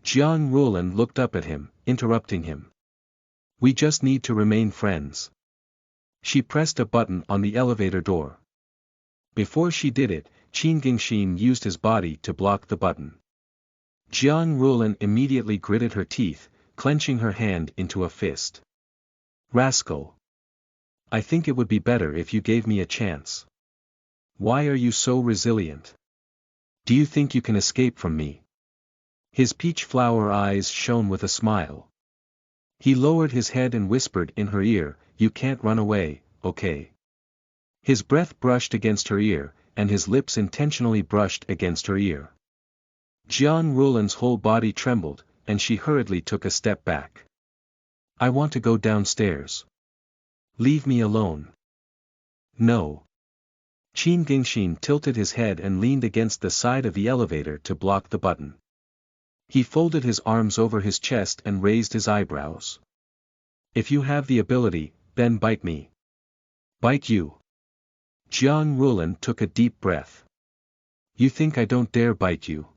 Jiang Ruolin looked up at him, interrupting him. "We just need to remain friends." She pressed a button on the elevator door. Before she did it, Qin Gingxin used his body to block the button. Jiang Ruolin immediately gritted her teeth, clenching her hand into a fist. "Rascal! I think it would be better if you gave me a chance. Why are you so resilient? Do you think you can escape from me?" His peach flower eyes shone with a smile. He lowered his head and whispered in her ear, "You can't run away, okay?" His breath brushed against her ear, and his lips intentionally brushed against her ear. Jiang Ruolin's whole body trembled, and she hurriedly took a step back. "I want to go downstairs. Leave me alone." "No." Qin Gingxin tilted his head and leaned against the side of the elevator to block the button. He folded his arms over his chest and raised his eyebrows. "If you have the ability, then bite me." "Bite you?" Jiang Ruolin took a deep breath. "You think I don't dare bite you?"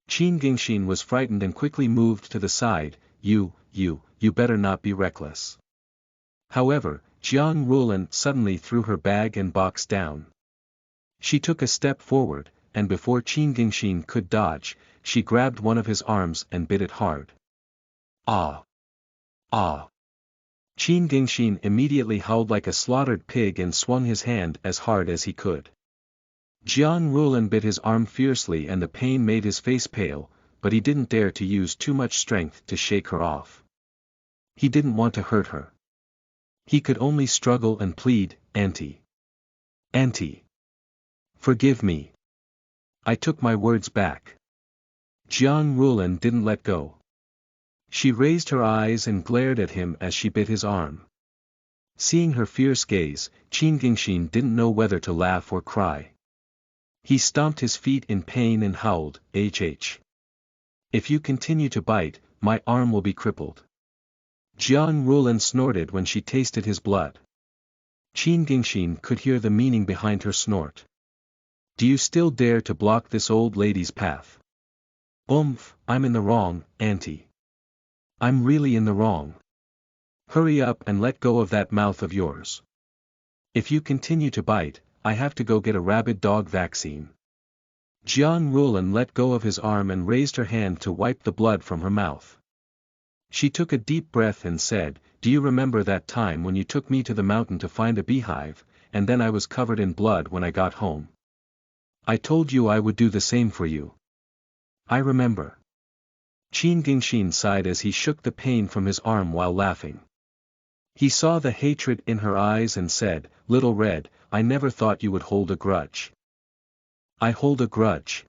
Qin Gingxin was frightened and quickly moved to the side. You better not be reckless." However, Jiang Ruolin suddenly threw her bag and box down. She took a step forward, and before Qin Gingxin could dodge, she grabbed one of his arms and bit it hard. "Ah! Ah!" Qin Gingxin immediately howled like a slaughtered pig and swung his hand as hard as he could. Jiang Ruolin bit his arm fiercely and the pain made his face pale, but he didn't dare to use too much strength to shake her off. He didn't want to hurt her. He could only struggle and plead, "Auntie. Auntie. Forgive me. I took my words back." Jiang Ruolin didn't let go. She raised her eyes and glared at him as she bit his arm. Seeing her fierce gaze, Qin Gingxin didn't know whether to laugh or cry. He stomped his feet in pain and howled, "Hh. If you continue to bite, my arm will be crippled." Jiang Ruolin snorted when she tasted his blood. Qin Gingxin could hear the meaning behind her snort. "Do you still dare to block this old lady's path?" "Oomph, I'm in the wrong, Auntie. I'm really in the wrong. Hurry up and let go of that mouth of yours. If you continue to bite, I have to go get a rabid dog vaccine." Jiang Ruolin let go of his arm and raised her hand to wipe the blood from her mouth. She took a deep breath and said, "Do you remember that time when you took me to the mountain to find a beehive, and then I was covered in blood when I got home? I told you I would do the same for you." "I remember." Qin Gingxin sighed as he shook the pain from his arm while laughing. He saw the hatred in her eyes and said, "Little Red, I never thought you would hold a grudge." "I hold a grudge.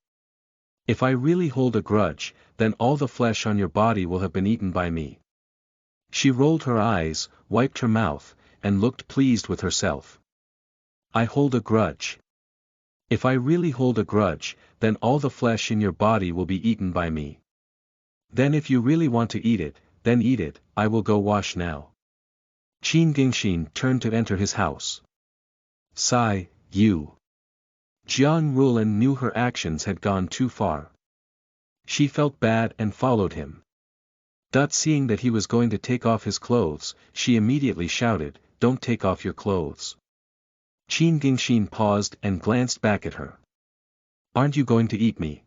If I really hold a grudge, then all the flesh on your body will have been eaten by me." She rolled her eyes, wiped her mouth, and looked pleased with herself. "I hold a grudge. If I really hold a grudge, then all the flesh in your body will be eaten by me. Then if you really want to eat it, then eat it, I will go wash now." Qin Gingxin turned to enter his house. "Sigh, you." Jiang Ruolin knew her actions had gone too far. She felt bad and followed him. Seeing that he was going to take off his clothes, she immediately shouted, "Don't take off your clothes." Qin Gingxin paused and glanced back at her. "Aren't you going to eat me?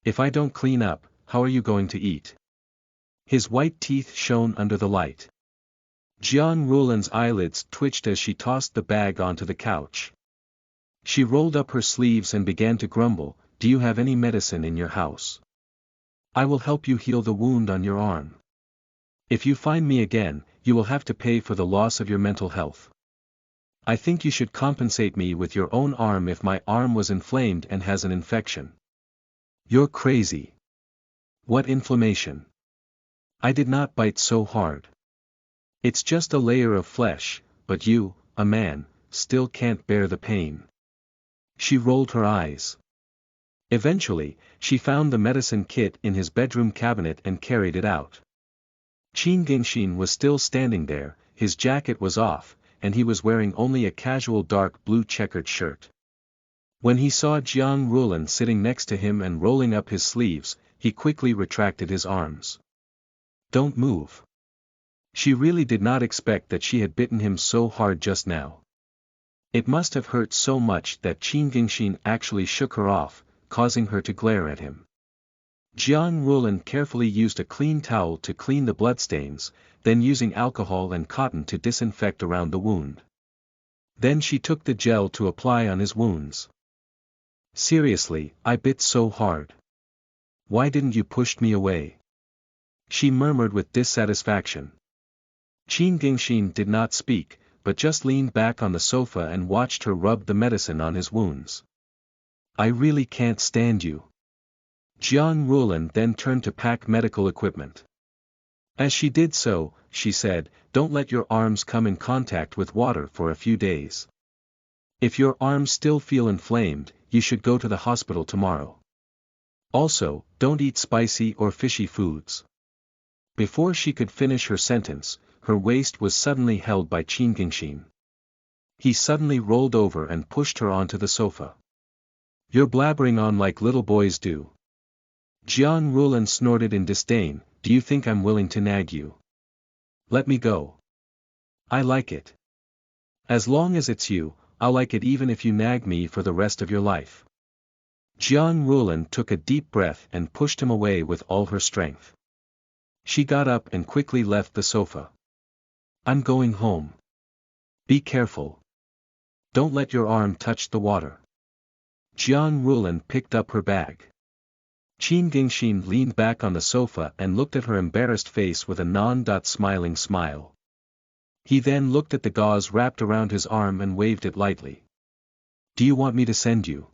If I don't clean up, how are you going to eat?" His white teeth shone under the light. Jiang Rulan's eyelids twitched as she tossed the bag onto the couch. She rolled up her sleeves and began to grumble, "Do you have any medicine in your house? I will help you heal the wound on your arm. If you find me again, you will have to pay for the loss of your mental health. I think you should compensate me with your own arm if my arm was inflamed and has an infection." "You're crazy. What inflammation? I did not bite so hard. It's just a layer of flesh, but you, a man, still can't bear the pain." She rolled her eyes. Eventually, she found the medicine kit in his bedroom cabinet and carried it out. Qin Gingxin was still standing there, his jacket was off, and he was wearing only a casual dark blue checkered shirt. When he saw Jiang Rulan sitting next to him and rolling up his sleeves, he quickly retracted his arms. "Don't move." She really did not expect that she had bitten him so hard just now. It must have hurt so much that Qin Gingxin actually shook her off, causing her to glare at him. Jiang Rulan carefully used a clean towel to clean the bloodstains, then using alcohol and cotton to disinfect around the wound. Then she took the gel to apply on his wounds. "Seriously, I bit so hard. Why didn't you push me away?" she murmured with dissatisfaction. Qin Gingxin did not speak, but just leaned back on the sofa and watched her rub the medicine on his wounds. "I really can't stand you." Jiang Rulan then turned to pack medical equipment. As she did so, she said, "Don't let your arms come in contact with water for a few days. If your arms still feel inflamed, you should go to the hospital tomorrow. Also, don't eat spicy or fishy foods." Before she could finish her sentence, her waist was suddenly held by Qin Gingxin. He suddenly rolled over and pushed her onto the sofa. "You're blabbering on like little boys do." Jiang Rulan snorted in disdain, "Do you think I'm willing to nag you? Let me go. I like it. As long as it's you, I'll like it even if you nag me for the rest of your life." Jiang Rulan took a deep breath and pushed him away with all her strength. She got up and quickly left the sofa. "I'm going home. Be careful. Don't let your arm touch the water." Jiang Rulan picked up her bag. Qin Gingxin leaned back on the sofa and looked at her embarrassed face with a non-smiling smile. He then looked at the gauze wrapped around his arm and waved it lightly. "Do you want me to send you?"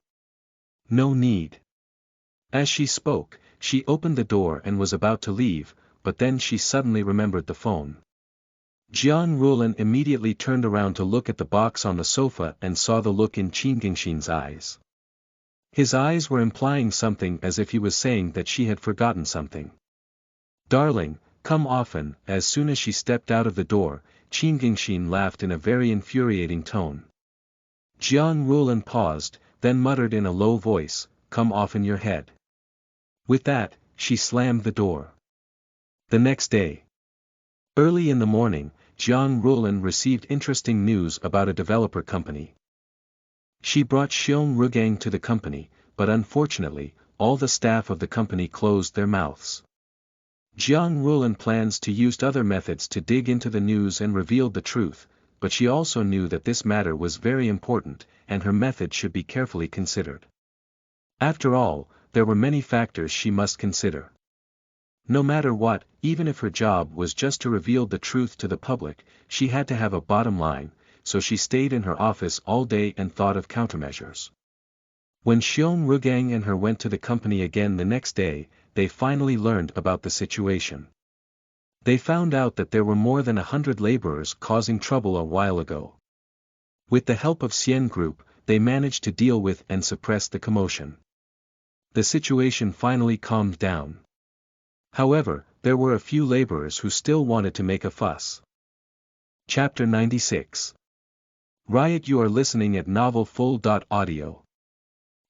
"No need." As she spoke, she opened the door and was about to leave, but then she suddenly remembered the phone. Jiang Rulan immediately turned around to look at the box on the sofa and saw the look in Qin Gingxin's eyes. His eyes were implying something as if he was saying that she had forgotten something. "Darling, come often." As soon as she stepped out of the door, Qin Gingxin laughed in a very infuriating tone. Jiang Rulan paused, then muttered in a low voice, "Come off in your head." With that, she slammed the door. The next day, early in the morning, Jiang Rulan received interesting news about a developer company. She brought Xiong Rugang to the company, but unfortunately, all the staff of the company closed their mouths. Jiang Rulan plans to use other methods to dig into the news and reveal the truth, but she also knew that this matter was very important, and her method should be carefully considered. After all, there were many factors she must consider. No matter what, even if her job was just to reveal the truth to the public, she had to have a bottom line, so she stayed in her office all day and thought of countermeasures. When Xiong Rugang and her went to the company again the next day, they finally learned about the situation. They found out that there were more than 100 laborers causing trouble a while ago. With the help of Xian Group, they managed to deal with and suppress the commotion. The situation finally calmed down. However, there were a few laborers who still wanted to make a fuss. Chapter 96. Riot. You are listening at novelfull.audio.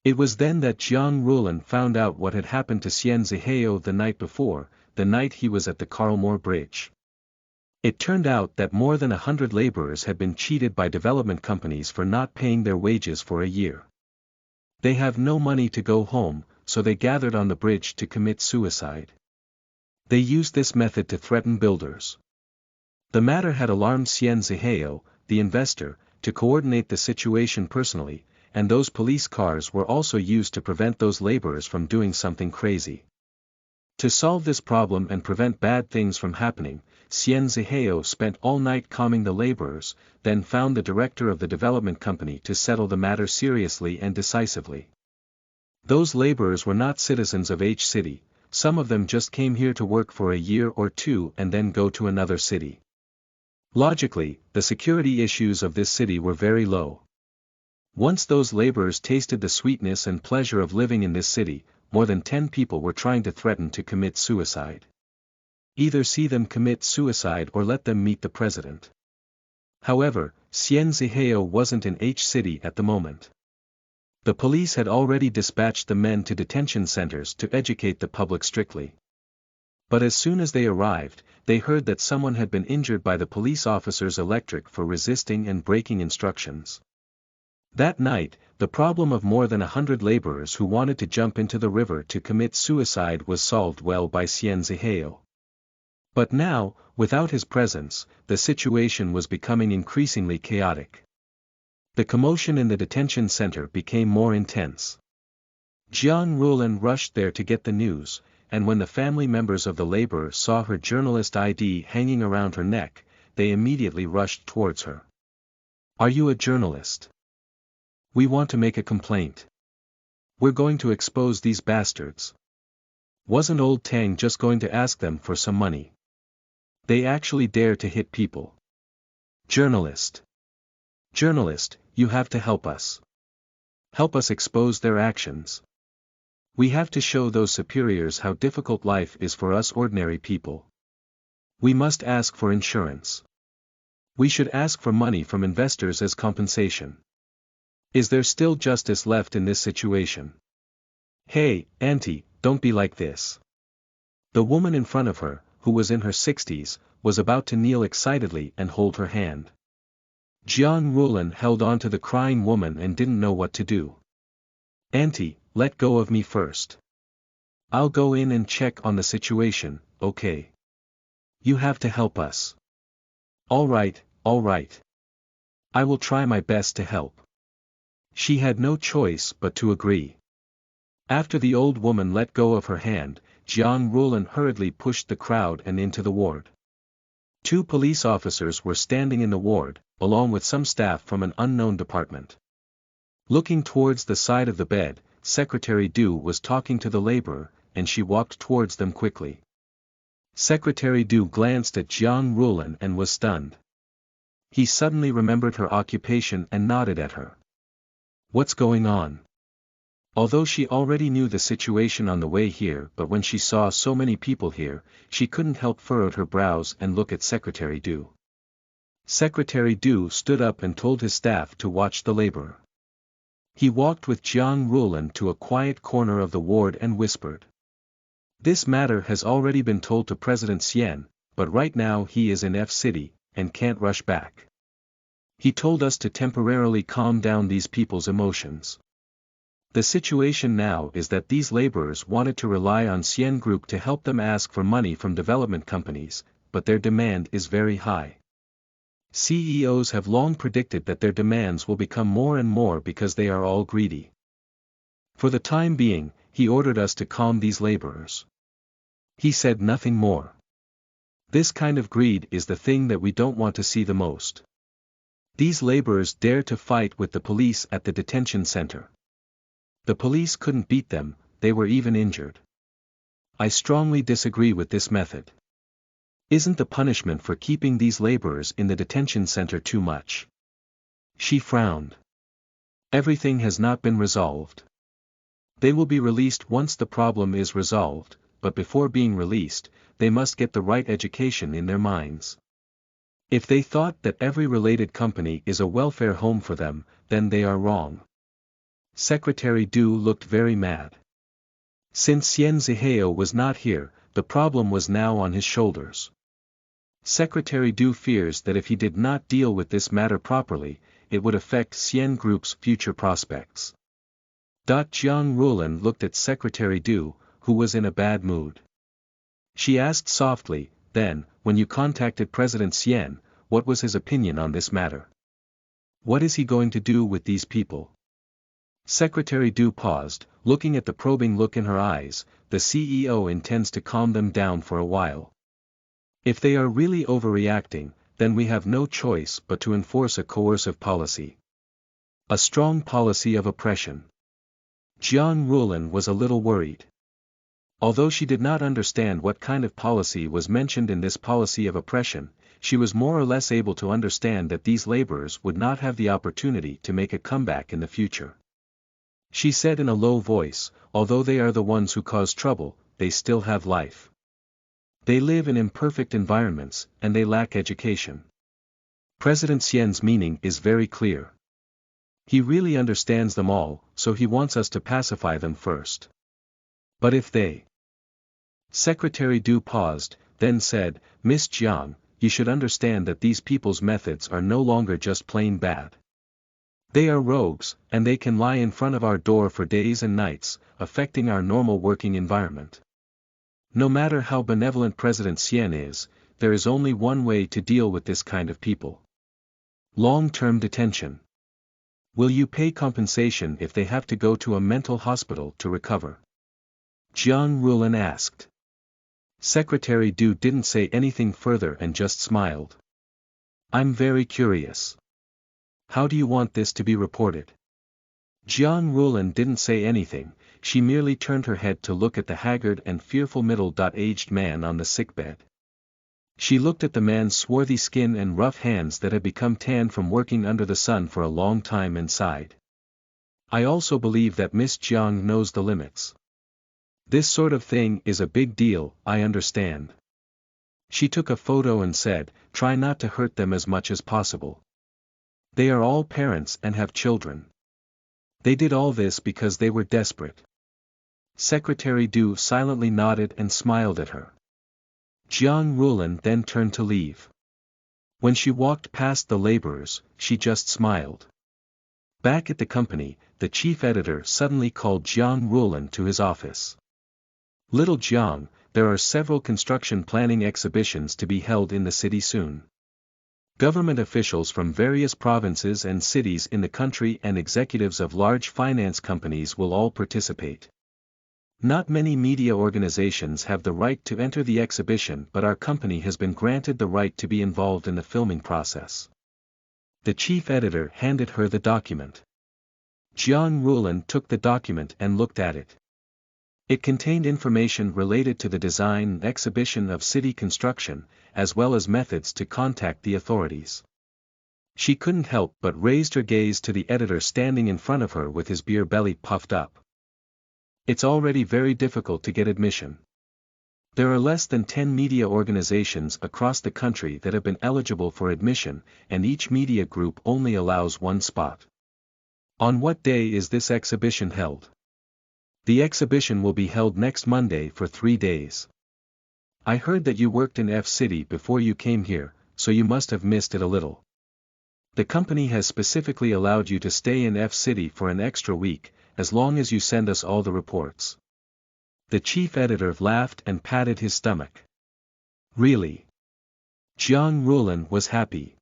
It was then that Jiang Rulan found out what had happened to Xian Zihao the night before, the night he was at the Karlmore Bridge. It turned out that more than 100 laborers had been cheated by development companies for not paying their wages for a year. They have no money to go home, so they gathered on the bridge to commit suicide. They used this method to threaten builders. The matter had alarmed Xian Zihao, the investor, to coordinate the situation personally, and those police cars were also used to prevent those laborers from doing something crazy. To solve this problem and prevent bad things from happening, Xian Zihao spent all night calming the laborers, then found the director of the development company to settle the matter seriously and decisively. Those laborers were not citizens of H City, some of them just came here to work for a year or two and then go to another city. Logically, the security issues of this city were very low. Once those laborers tasted the sweetness and pleasure of living in this city, more than 10 people were trying to threaten to commit suicide. Either see them commit suicide or let them meet the president. However, Xian Zihao wasn't in H City at the moment. The police had already dispatched the men to detention centers to educate the public strictly. But as soon as they arrived, they heard that someone had been injured by the police officers' electric for resisting and breaking instructions. That night, the problem of more than 100 laborers who wanted to jump into the river to commit suicide was solved well by Xian Zihao. But now, without his presence, the situation was becoming increasingly chaotic. The commotion in the detention center became more intense. Jiang Rulan rushed there to get the news, and when the family members of the laborer saw her journalist ID hanging around her neck, they immediately rushed towards her. "Are you a journalist? We want to make a complaint. We're going to expose these bastards. Wasn't old Tang just going to ask them for some money? They actually dare to hit people. Journalist. Journalist, you have to help us. Help us expose their actions. We have to show those superiors how difficult life is for us ordinary people. We must ask for insurance. We should ask for money from investors as compensation. Is there still justice left in this situation? Hey, Auntie, don't be like this." The woman in front of her, who was in her 60s, was about to kneel excitedly and hold her hand. Jiang Rulan held on to the crying woman and didn't know what to do. "Auntie, let go of me first. I'll go in and check on the situation, okay? You have to help us." All right. I will try my best to help." She had no choice but to agree. After the old woman let go of her hand, Jiang Rulan hurriedly pushed the crowd and into the ward. 2 police officers were standing in the ward, along with some staff from an unknown department. Looking towards the side of the bed, Secretary Du was talking to the laborer, and she walked towards them quickly. Secretary Du glanced at Jiang Rulan and was stunned. He suddenly remembered her occupation and nodded at her. "What's going on?" Although she already knew the situation on the way here, but when she saw so many people here, she couldn't help furrowed her brows and look at Secretary Du. Secretary Du stood up and told his staff to watch the laborer. He walked with Jiang Rulan to a quiet corner of the ward and whispered. "This matter has already been told to President Xian, but right now he is in F City, and can't rush back. He told us to temporarily calm down these people's emotions. The situation now is that these laborers wanted to rely on Xian Group to help them ask for money from development companies, but their demand is very high. CEOs have long predicted that their demands will become more and more because they are all greedy. For the time being, he ordered us to calm these laborers. He said nothing more. This kind of greed is the thing that we don't want to see the most. These laborers dare to fight with the police at the detention center. The police couldn't beat them, they were even injured. I strongly disagree with this method. Isn't the punishment for keeping these laborers in the detention center too much?" She frowned. "Everything has not been resolved. They will be released once the problem is resolved, but before being released, they must get the right education in their minds. If they thought that every related company is a welfare home for them, then they are wrong. Secretary Du looked very mad. Since Xian Zihao was not here, the problem was now on his shoulders. Secretary Du fears that if he did not deal with this matter properly, it would affect Xian Group's future prospects. Jiang Rulan looked at Secretary Du, who was in a bad mood. She asked softly, "Then, when you contacted President Xian, what was his opinion on this matter? What is he going to do with these people?" Secretary Du paused, looking at the probing look in her eyes. "The CEO intends to calm them down for a while. If they are really overreacting, then we have no choice but to enforce a coercive policy. A strong policy of oppression." Jiang Rulan was a little worried. Although she did not understand what kind of policy was mentioned in this policy of oppression, she was more or less able to understand that these laborers would not have the opportunity to make a comeback in the future. She said in a low voice, "Although they are the ones who cause trouble, they still have life. They live in imperfect environments, and they lack education. President Xian's meaning is very clear. He really understands them all, so he wants us to pacify them first. But if they..." Secretary Du paused, then said, "Miss Jiang, you should understand that these people's methods are no longer just plain bad. They are rogues, and they can lie in front of our door for days and nights, affecting our normal working environment. No matter how benevolent President Xian is, there is only one way to deal with this kind of people. Long-term detention. Will you pay compensation if they have to go to a mental hospital to recover?" Jiang Rulan asked. Secretary Du didn't say anything further and just smiled. "I'm very curious. How do you want this to be reported?" Jiang Rulan didn't say anything, she merely turned her head to look at the haggard and fearful middle-aged man on the sickbed. She looked at the man's swarthy skin and rough hands that had become tan from working under the sun for a long time and sighed. "I also believe that Miss Jiang knows the limits. This sort of thing is a big deal, I understand." She took a photo and said, "Try not to hurt them as much as possible. They are all parents and have children. They did all this because they were desperate." Secretary Du silently nodded and smiled at her. Jiang Rulan then turned to leave. When she walked past the laborers, she just smiled. Back at the company, the chief editor suddenly called Jiang Rulan to his office. "Little Jiang, there are several construction planning exhibitions to be held in the city soon. Government officials from various provinces and cities in the country and executives of large finance companies will all participate. Not many media organizations have the right to enter the exhibition, but our company has been granted the right to be involved in the filming process." The chief editor handed her the document. Jiang Rulan took the document and looked at it. It contained information related to the design and exhibition of city construction, as well as methods to contact the authorities. She couldn't help but raised her gaze to the editor standing in front of her with his beer belly puffed up. "It's already very difficult to get admission. There are less than 10 media organizations across the country that have been eligible for admission, and each media group only allows one spot. On what day is this exhibition held?" "The exhibition will be held next Monday for 3 days. I heard that you worked in F-City before you came here, so you must have missed it a little. The company has specifically allowed you to stay in F-City for an extra week, as long as you send us all the reports." The chief editor laughed and patted his stomach. "Really?" Jiang Rulan was happy.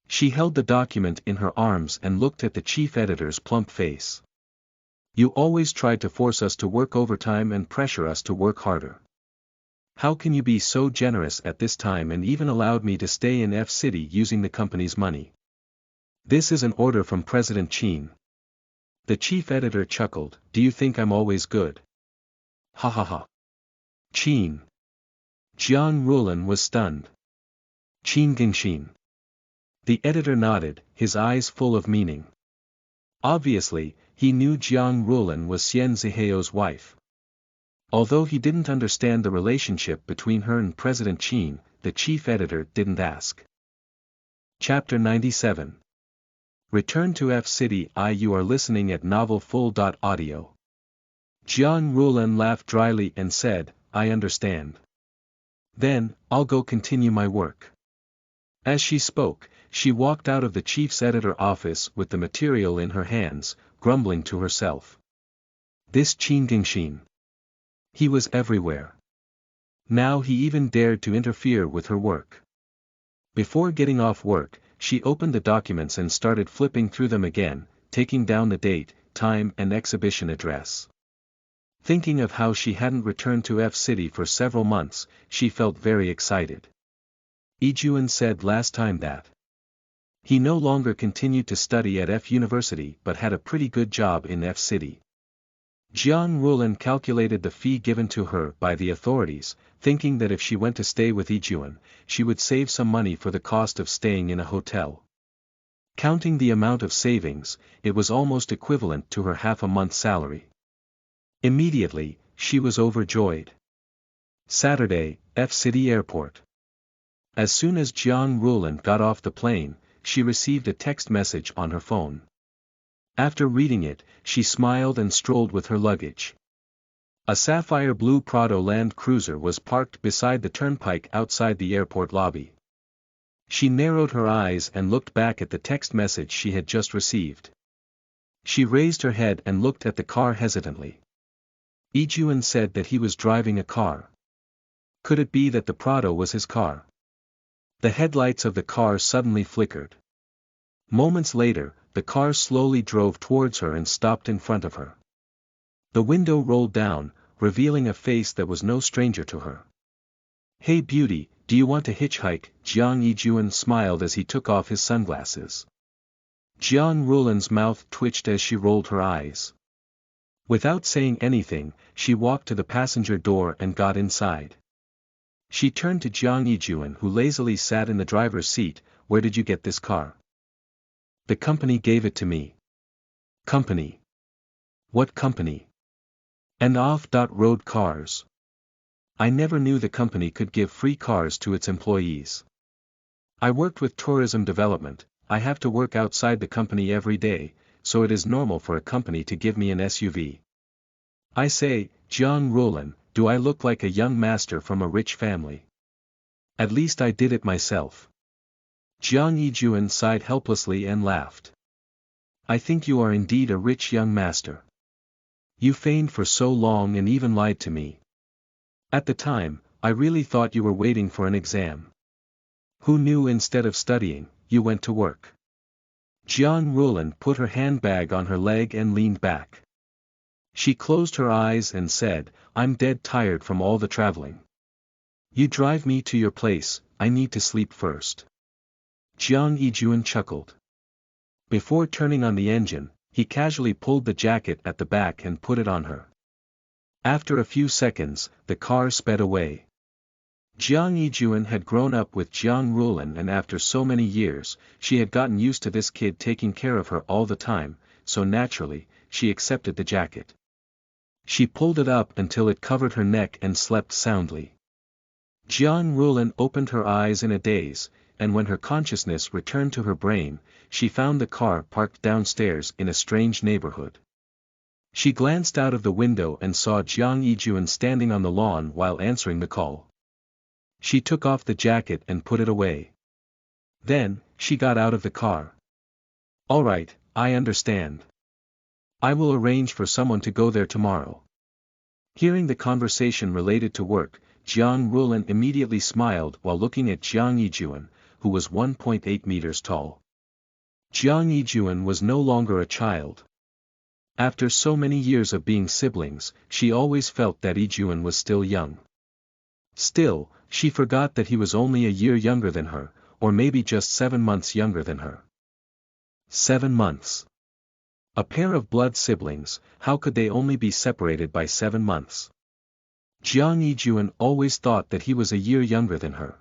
She held the document in her arms and looked at the chief editor's plump face. "You always tried to force us to work overtime and pressure us to work harder. How can you be so generous at this time and even allowed me to stay in F-City using the company's money? This is an order from President Qin." The chief editor chuckled, "Do you think I'm always good? Ha ha ha. Qin." Jiang Rulan was stunned. "Qin Gingxin." The editor nodded, his eyes full of meaning. Obviously, he knew Jiang Rulan was Xian Zihao's wife. Although he didn't understand the relationship between her and President Qin, the chief editor didn't ask. Chapter 97. Return to F City. You are listening at novelfull.audio. Jiang Rulan laughed dryly and said, I understand. Then, I'll go continue my work. As she spoke, she walked out of the chief's editor office with the material in her hands, grumbling to herself. This Qin Gingxin. He was everywhere. Now he even dared to interfere with her work. Before getting off work, she opened the documents and started flipping through them again, taking down the date, time and exhibition address. Thinking of how she hadn't returned to F City for several months, she felt very excited. Yijuan said last time that he no longer continued to study at F University but had a pretty good job in F City. Jiang Rulan calculated the fee given to her by the authorities, thinking that if she went to stay with Yijuan, she would save some money for the cost of staying in a hotel. Counting the amount of savings, it was almost equivalent to her half a month's salary. Immediately, she was overjoyed. Saturday, F City Airport. As soon as Jiang Rulan got off the plane, she received a text message on her phone. After reading it, she smiled and strolled with her luggage. A sapphire blue Prado Land Cruiser was parked beside the turnpike outside the airport lobby. She narrowed her eyes and looked back at the text message she had just received. She raised her head and looked at the car hesitantly. Yijuan said that he was driving a car. Could it be that the Prado was his car? The headlights of the car suddenly flickered. Moments later, the car slowly drove towards her and stopped in front of her. The window rolled down, revealing a face that was no stranger to her. Hey beauty, do you want to hitchhike? Jiang Yijuan smiled as he took off his sunglasses. Jiang Rulan's mouth twitched as she rolled her eyes. Without saying anything, she walked to the passenger door and got inside. She turned to Jiang Yijuan, who lazily sat in the driver's seat. Where did you get this car? The company gave it to me. Company? What company? And off-road cars. I never knew the company could give free cars to its employees. I worked with tourism development. I have to work outside the company every day, so it is normal for a company to give me an SUV. I say, Jiang Rulan, do I look like a young master from a rich family? At least I did it myself. Jiang Yijuan sighed helplessly and laughed. I think you are indeed a rich young master. You feigned for so long and even lied to me. At the time, I really thought you were waiting for an exam. Who knew instead of studying, you went to work? Jiang Rulan put her handbag on her leg and leaned back. She closed her eyes and said, I'm dead tired from all the traveling. You drive me to your place, I need to sleep first. Jiang Yijuan chuckled. Before turning on the engine, he casually pulled the jacket at the back and put it on her. After a few seconds, the car sped away. Jiang Yijuan had grown up with Jiang Rulan, and after so many years, she had gotten used to this kid taking care of her all the time, so naturally, she accepted the jacket. She pulled it up until it covered her neck and slept soundly. Jiang Rulan opened her eyes in a daze, and when her consciousness returned to her brain, she found the car parked downstairs in a strange neighborhood. She glanced out of the window and saw Jiang Yijuan standing on the lawn while answering the call. She took off the jacket and put it away. Then, she got out of the car. All right, I understand. I will arrange for someone to go there tomorrow. Hearing the conversation related to work, Jiang Rulan immediately smiled while looking at Jiang Yijuan, who was 1.8 meters tall. Jiang Yijuan was no longer a child. After so many years of being siblings, she always felt that Yijuan was still young. Still, she forgot that he was only a year younger than her, or maybe just 7 months younger than her. 7 months. A pair of blood siblings, how could they only be separated by 7 months? Jiang Yijuan always thought that he was a year younger than her.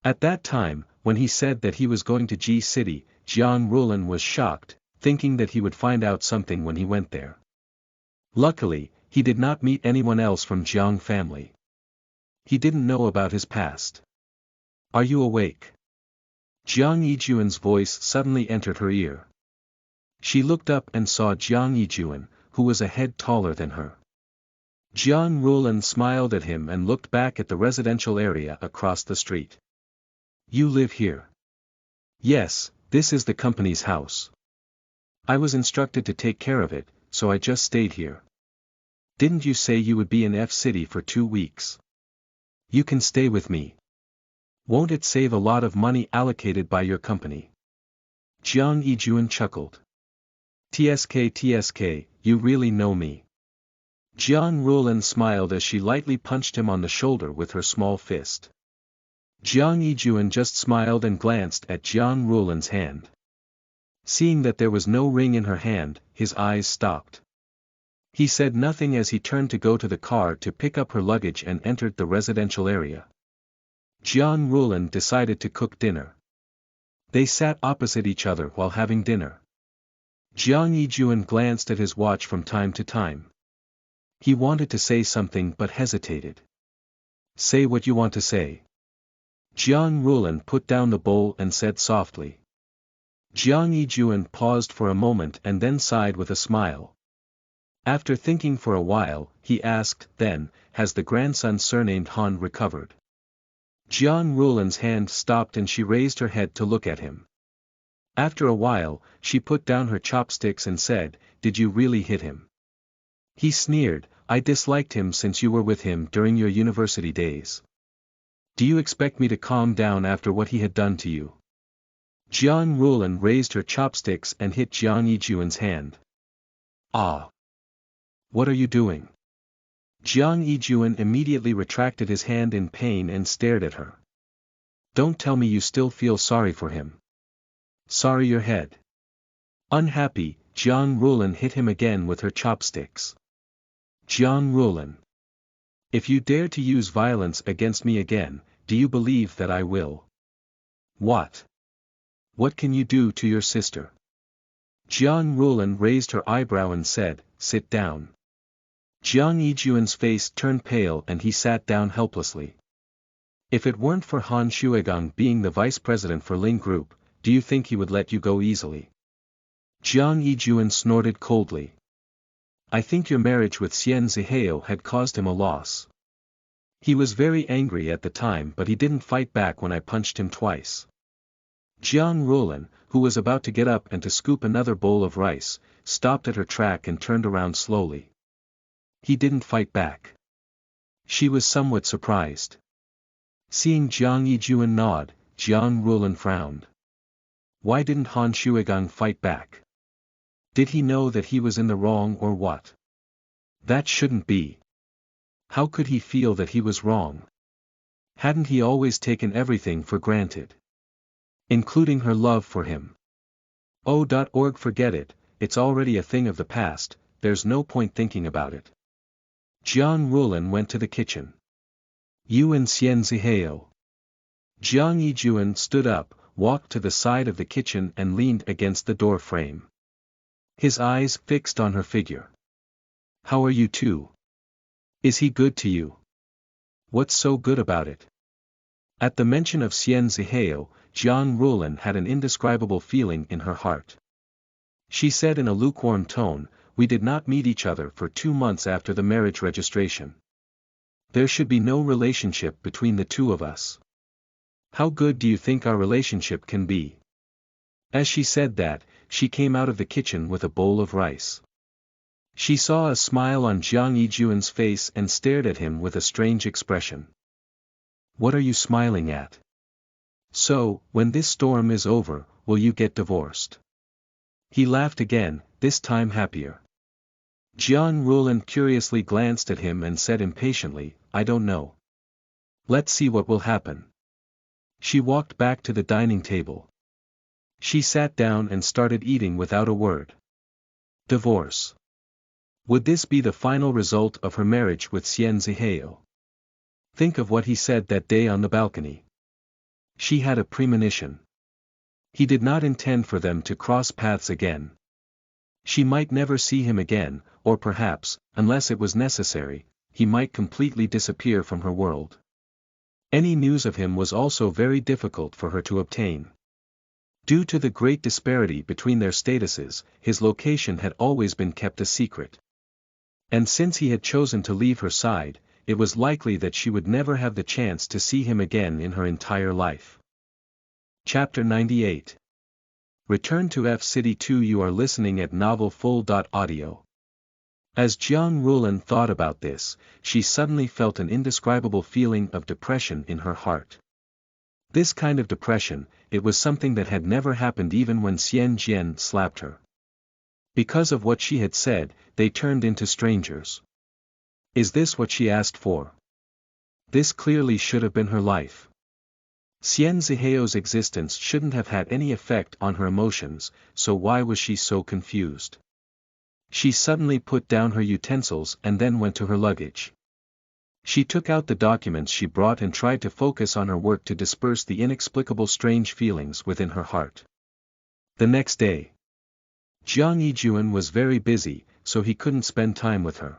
At that time, when he said that he was going to G City, Jiang Rulan was shocked, thinking that he would find out something when he went there. Luckily, he did not meet anyone else from Jiang family. He didn't know about his past. Are you awake? Jiang Yijuan's voice suddenly entered her ear. She looked up and saw Jiang Yijuan, who was a head taller than her. Jiang Rulan smiled at him and looked back at the residential area across the street. You live here? Yes, this is the company's house. I was instructed to take care of it, so I just stayed here. Didn't you say you would be in F-City for 2 weeks? You can stay with me. Won't it save a lot of money allocated by your company? Jiang Yijuan chuckled. TSK, you really know me. Jiang Rulan smiled as she lightly punched him on the shoulder with her small fist. Jiang Yijuan just smiled and glanced at Jiang Rulan's hand. Seeing that there was no ring in her hand, his eyes stopped. He said nothing as he turned to go to the car to pick up her luggage and entered the residential area. Jiang Rulan decided to cook dinner. They sat opposite each other while having dinner. Jiang Yijuan glanced at his watch from time to time. He wanted to say something but hesitated. Say what you want to say. Jiang Rulan put down the bowl and said softly. Jiang Yijuan paused for a moment and then sighed with a smile. After thinking for a while, he asked, then, has the grandson surnamed Han recovered? Jiang Rulan's hand stopped and she raised her head to look at him. After a while, she put down her chopsticks and said, did you really hit him? He sneered, I disliked him since you were with him during your university days. Do you expect me to calm down after what he had done to you? Jiang Rulan raised her chopsticks and hit Jiang Yijuan's hand. Ah! What are you doing? Jiang Yijuan immediately retracted his hand in pain and stared at her. Don't tell me you still feel sorry for him. Sorry your head. Unhappy, Jiang Rulan hit him again with her chopsticks. Jiang Rulan. If you dare to use violence against me again, do you believe that I will? What? What can you do to your sister? Jiang Rulan raised her eyebrow and said, sit down. Jiang Yijuan's face turned pale and he sat down helplessly. If it weren't for Han Shuigang being the vice president for Ling Group, do you think he would let you go easily? Jiang Yijuan snorted coldly. I think your marriage with Xian Zihao had caused him a loss. He was very angry at the time but he didn't fight back when I punched him twice. Jiang Rulan, who was about to get up and to scoop another bowl of rice, stopped at her track and turned around slowly. He didn't fight back. She was somewhat surprised. Seeing Jiang Yijuan nod, Jiang Rulan frowned. Why didn't Han Shuigang fight back? Did he know that he was in the wrong or what? That shouldn't be. How could he feel that he was wrong? Hadn't he always taken everything for granted? Including her love for him. Oh, forget it, it's already a thing of the past, there's no point thinking about it. Jiang Rulan went to the kitchen. You and Xian Zihao. Jiang Yijuan stood up, walked to the side of the kitchen and leaned against the door frame. His eyes fixed on her figure. How are you two? Is he good to you? What's so good about it? At the mention of Xian Zihao, Jiang Rulan had an indescribable feeling in her heart. She said in a lukewarm tone, we did not meet each other for 2 months after the marriage registration. There should be no relationship between the two of us. How good do you think our relationship can be? As she said that, she came out of the kitchen with a bowl of rice. She saw a smile on Jiang Yijuan's face and stared at him with a strange expression. What are you smiling at? So, when this storm is over, will you get divorced? He laughed again, this time happier. Jiang Rulan curiously glanced at him and said impatiently, I don't know. Let's see what will happen. She walked back to the dining table. She sat down and started eating without a word. Divorce. Would this be the final result of her marriage with Xian Zihao? Think of what he said that day on the balcony. She had a premonition. He did not intend for them to cross paths again. She might never see him again, or perhaps, unless it was necessary, he might completely disappear from her world. Any news of him was also very difficult for her to obtain. Due to the great disparity between their statuses, his location had always been kept a secret. And since he had chosen to leave her side, it was likely that she would never have the chance to see him again in her entire life. Chapter 98. Return to F City 2. You are listening at NovelFull.audio. As Jiang Rulan thought about this, she suddenly felt an indescribable feeling of depression in her heart. This kind of depression, it was something that had never happened even when Xian Jian slapped her. Because of what she had said, they turned into strangers. Is this what she asked for? This clearly should have been her life. Xian Zihao's existence shouldn't have had any effect on her emotions, so why was she so confused? She suddenly put down her utensils and then went to her luggage. She took out the documents she brought and tried to focus on her work to disperse the inexplicable strange feelings within her heart. The next day, Jiang Yijuan was very busy, so he couldn't spend time with her.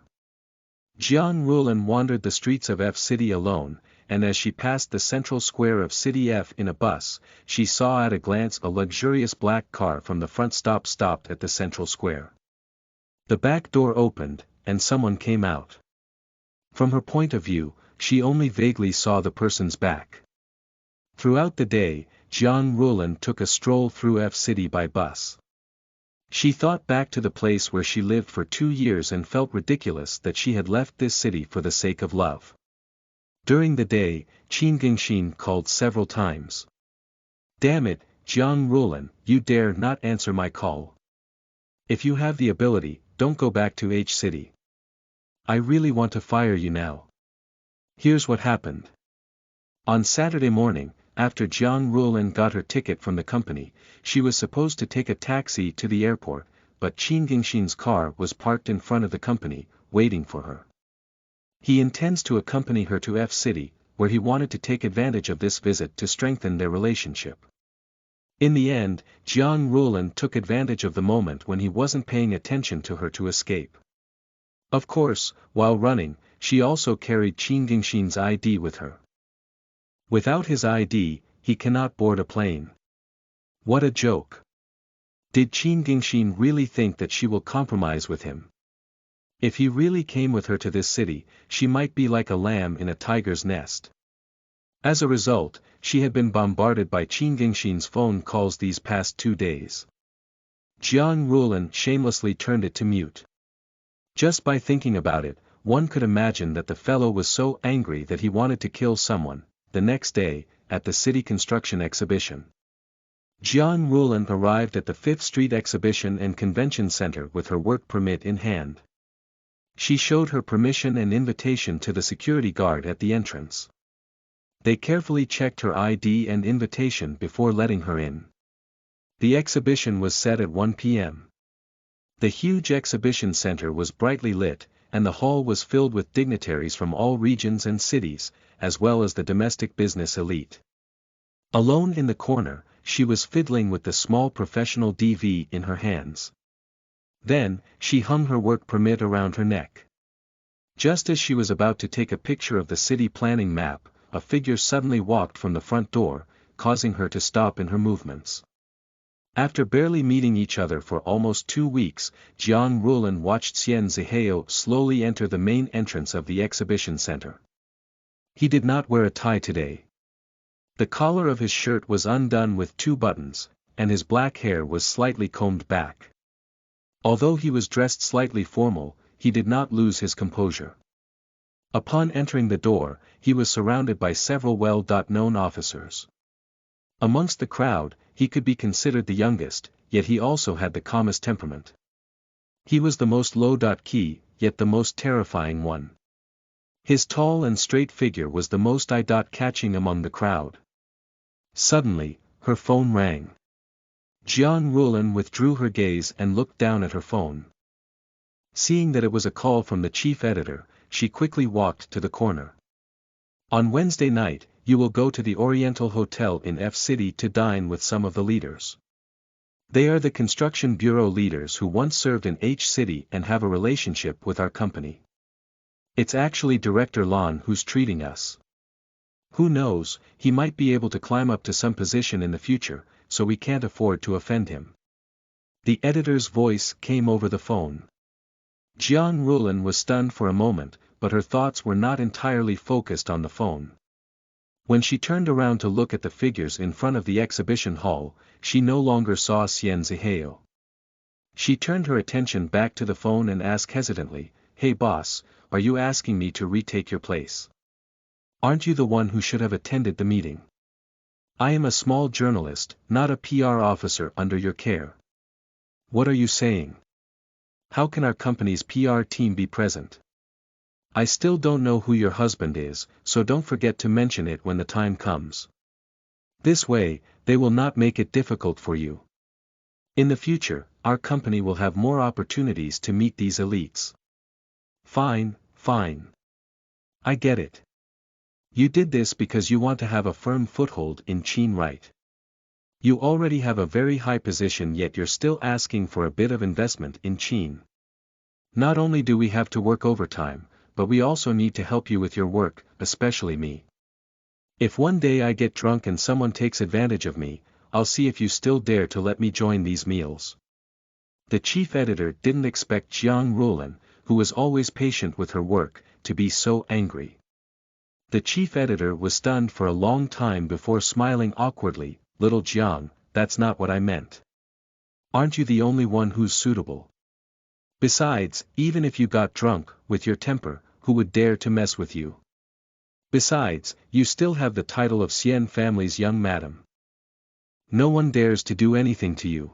Jiang Rulan wandered the streets of F City alone, and as she passed the central square of City F in a bus, she saw at a glance a luxurious black car from the front stop stopped at the central square. The back door opened, and someone came out. From her point of view, she only vaguely saw the person's back. Throughout the day, Jiang Rulan took a stroll through F City by bus. She thought back to the place where she lived for 2 years and felt ridiculous that she had left this city for the sake of love. During the day, Qin Gingxin called several times. Damn it, Jiang Rulan, you dare not answer my call. If you have the ability, don't go back to H City. I really want to fire you now. Here's what happened. On Saturday morning, after Jiang Rulan got her ticket from the company, she was supposed to take a taxi to the airport, but Qin Gingxin's car was parked in front of the company, waiting for her. He intends to accompany her to F City, where he wanted to take advantage of this visit to strengthen their relationship. In the end, Jiang Rulan took advantage of the moment when he wasn't paying attention to her to escape. Of course, while running, she also carried Qin Gingxin's ID with her. Without his ID, he cannot board a plane. What a joke. Did Qin Gingxin really think that she will compromise with him? If he really came with her to this city, she might be like a lamb in a tiger's nest. As a result, she had been bombarded by Qin Gingxin's phone calls these past 2 days. Jiang Rulan shamelessly turned it to mute. Just by thinking about it, one could imagine that the fellow was so angry that he wanted to kill someone. The next day, at the city construction exhibition, Jiang Rulan arrived at the 5th Street Exhibition and Convention Center with her work permit in hand. She showed her permission and invitation to the security guard at the entrance. They carefully checked her ID and invitation before letting her in. The exhibition was set at 1 p.m. The huge exhibition center was brightly lit, and the hall was filled with dignitaries from all regions and cities, as well as the domestic business elite. Alone in the corner, she was fiddling with the small professional DV in her hands. Then, she hung her work permit around her neck. Just as she was about to take a picture of the city planning map, a figure suddenly walked from the front door, causing her to stop in her movements. After barely meeting each other for almost 2 weeks, Jiang Rulan watched Xian Zihao slowly enter the main entrance of the exhibition center. He did not wear a tie today. The collar of his shirt was undone with 2 buttons, and his black hair was slightly combed back. Although he was dressed slightly formal, he did not lose his composure. Upon entering the door, he was surrounded by several well-known officers. Amongst the crowd, he could be considered the youngest, yet he also had the calmest temperament. He was the most low-key, yet the most terrifying one. His tall and straight figure was the most eye-catching among the crowd. Suddenly, her phone rang. Jiang Rulan withdrew her gaze and looked down at her phone. Seeing that it was a call from the chief editor, she quickly walked to the corner. On Wednesday night, you will go to the Oriental Hotel in F City to dine with some of the leaders. They are the construction bureau leaders who once served in H City and have a relationship with our company. It's actually Director Lan who's treating us. Who knows, he might be able to climb up to some position in the future, so we can't afford to offend him. The editor's voice came over the phone. Jiang Rulan was stunned for a moment, but her thoughts were not entirely focused on the phone. When she turned around to look at the figures in front of the exhibition hall, she no longer saw Xian Zihao. She turned her attention back to the phone and asked hesitantly, "Hey boss, are you asking me to retake your place? Aren't you the one who should have attended the meeting? I am a small journalist, not a PR officer under your care. What are you saying? How can our company's PR team be present? I still don't know who your husband is, so don't forget to mention it when the time comes. This way, they will not make it difficult for you. In the future, our company will have more opportunities to meet these elites." "Fine, fine. I get it. You did this because you want to have a firm foothold in Qin, right? You already have a very high position, yet you're still asking for a bit of investment in Qin. Not only do we have to work overtime, but we also need to help you with your work, especially me. If one day I get drunk and someone takes advantage of me, I'll see if you still dare to let me join these meals." The chief editor didn't expect Jiang Rulan, who was always patient with her work, to be so angry. The chief editor was stunned for a long time before smiling awkwardly. "Little Jiang, that's not what I meant. Aren't you the only one who's suitable? Besides, even if you got drunk, with your temper, who would dare to mess with you? Besides, you still have the title of Xian family's young madam. No one dares to do anything to you.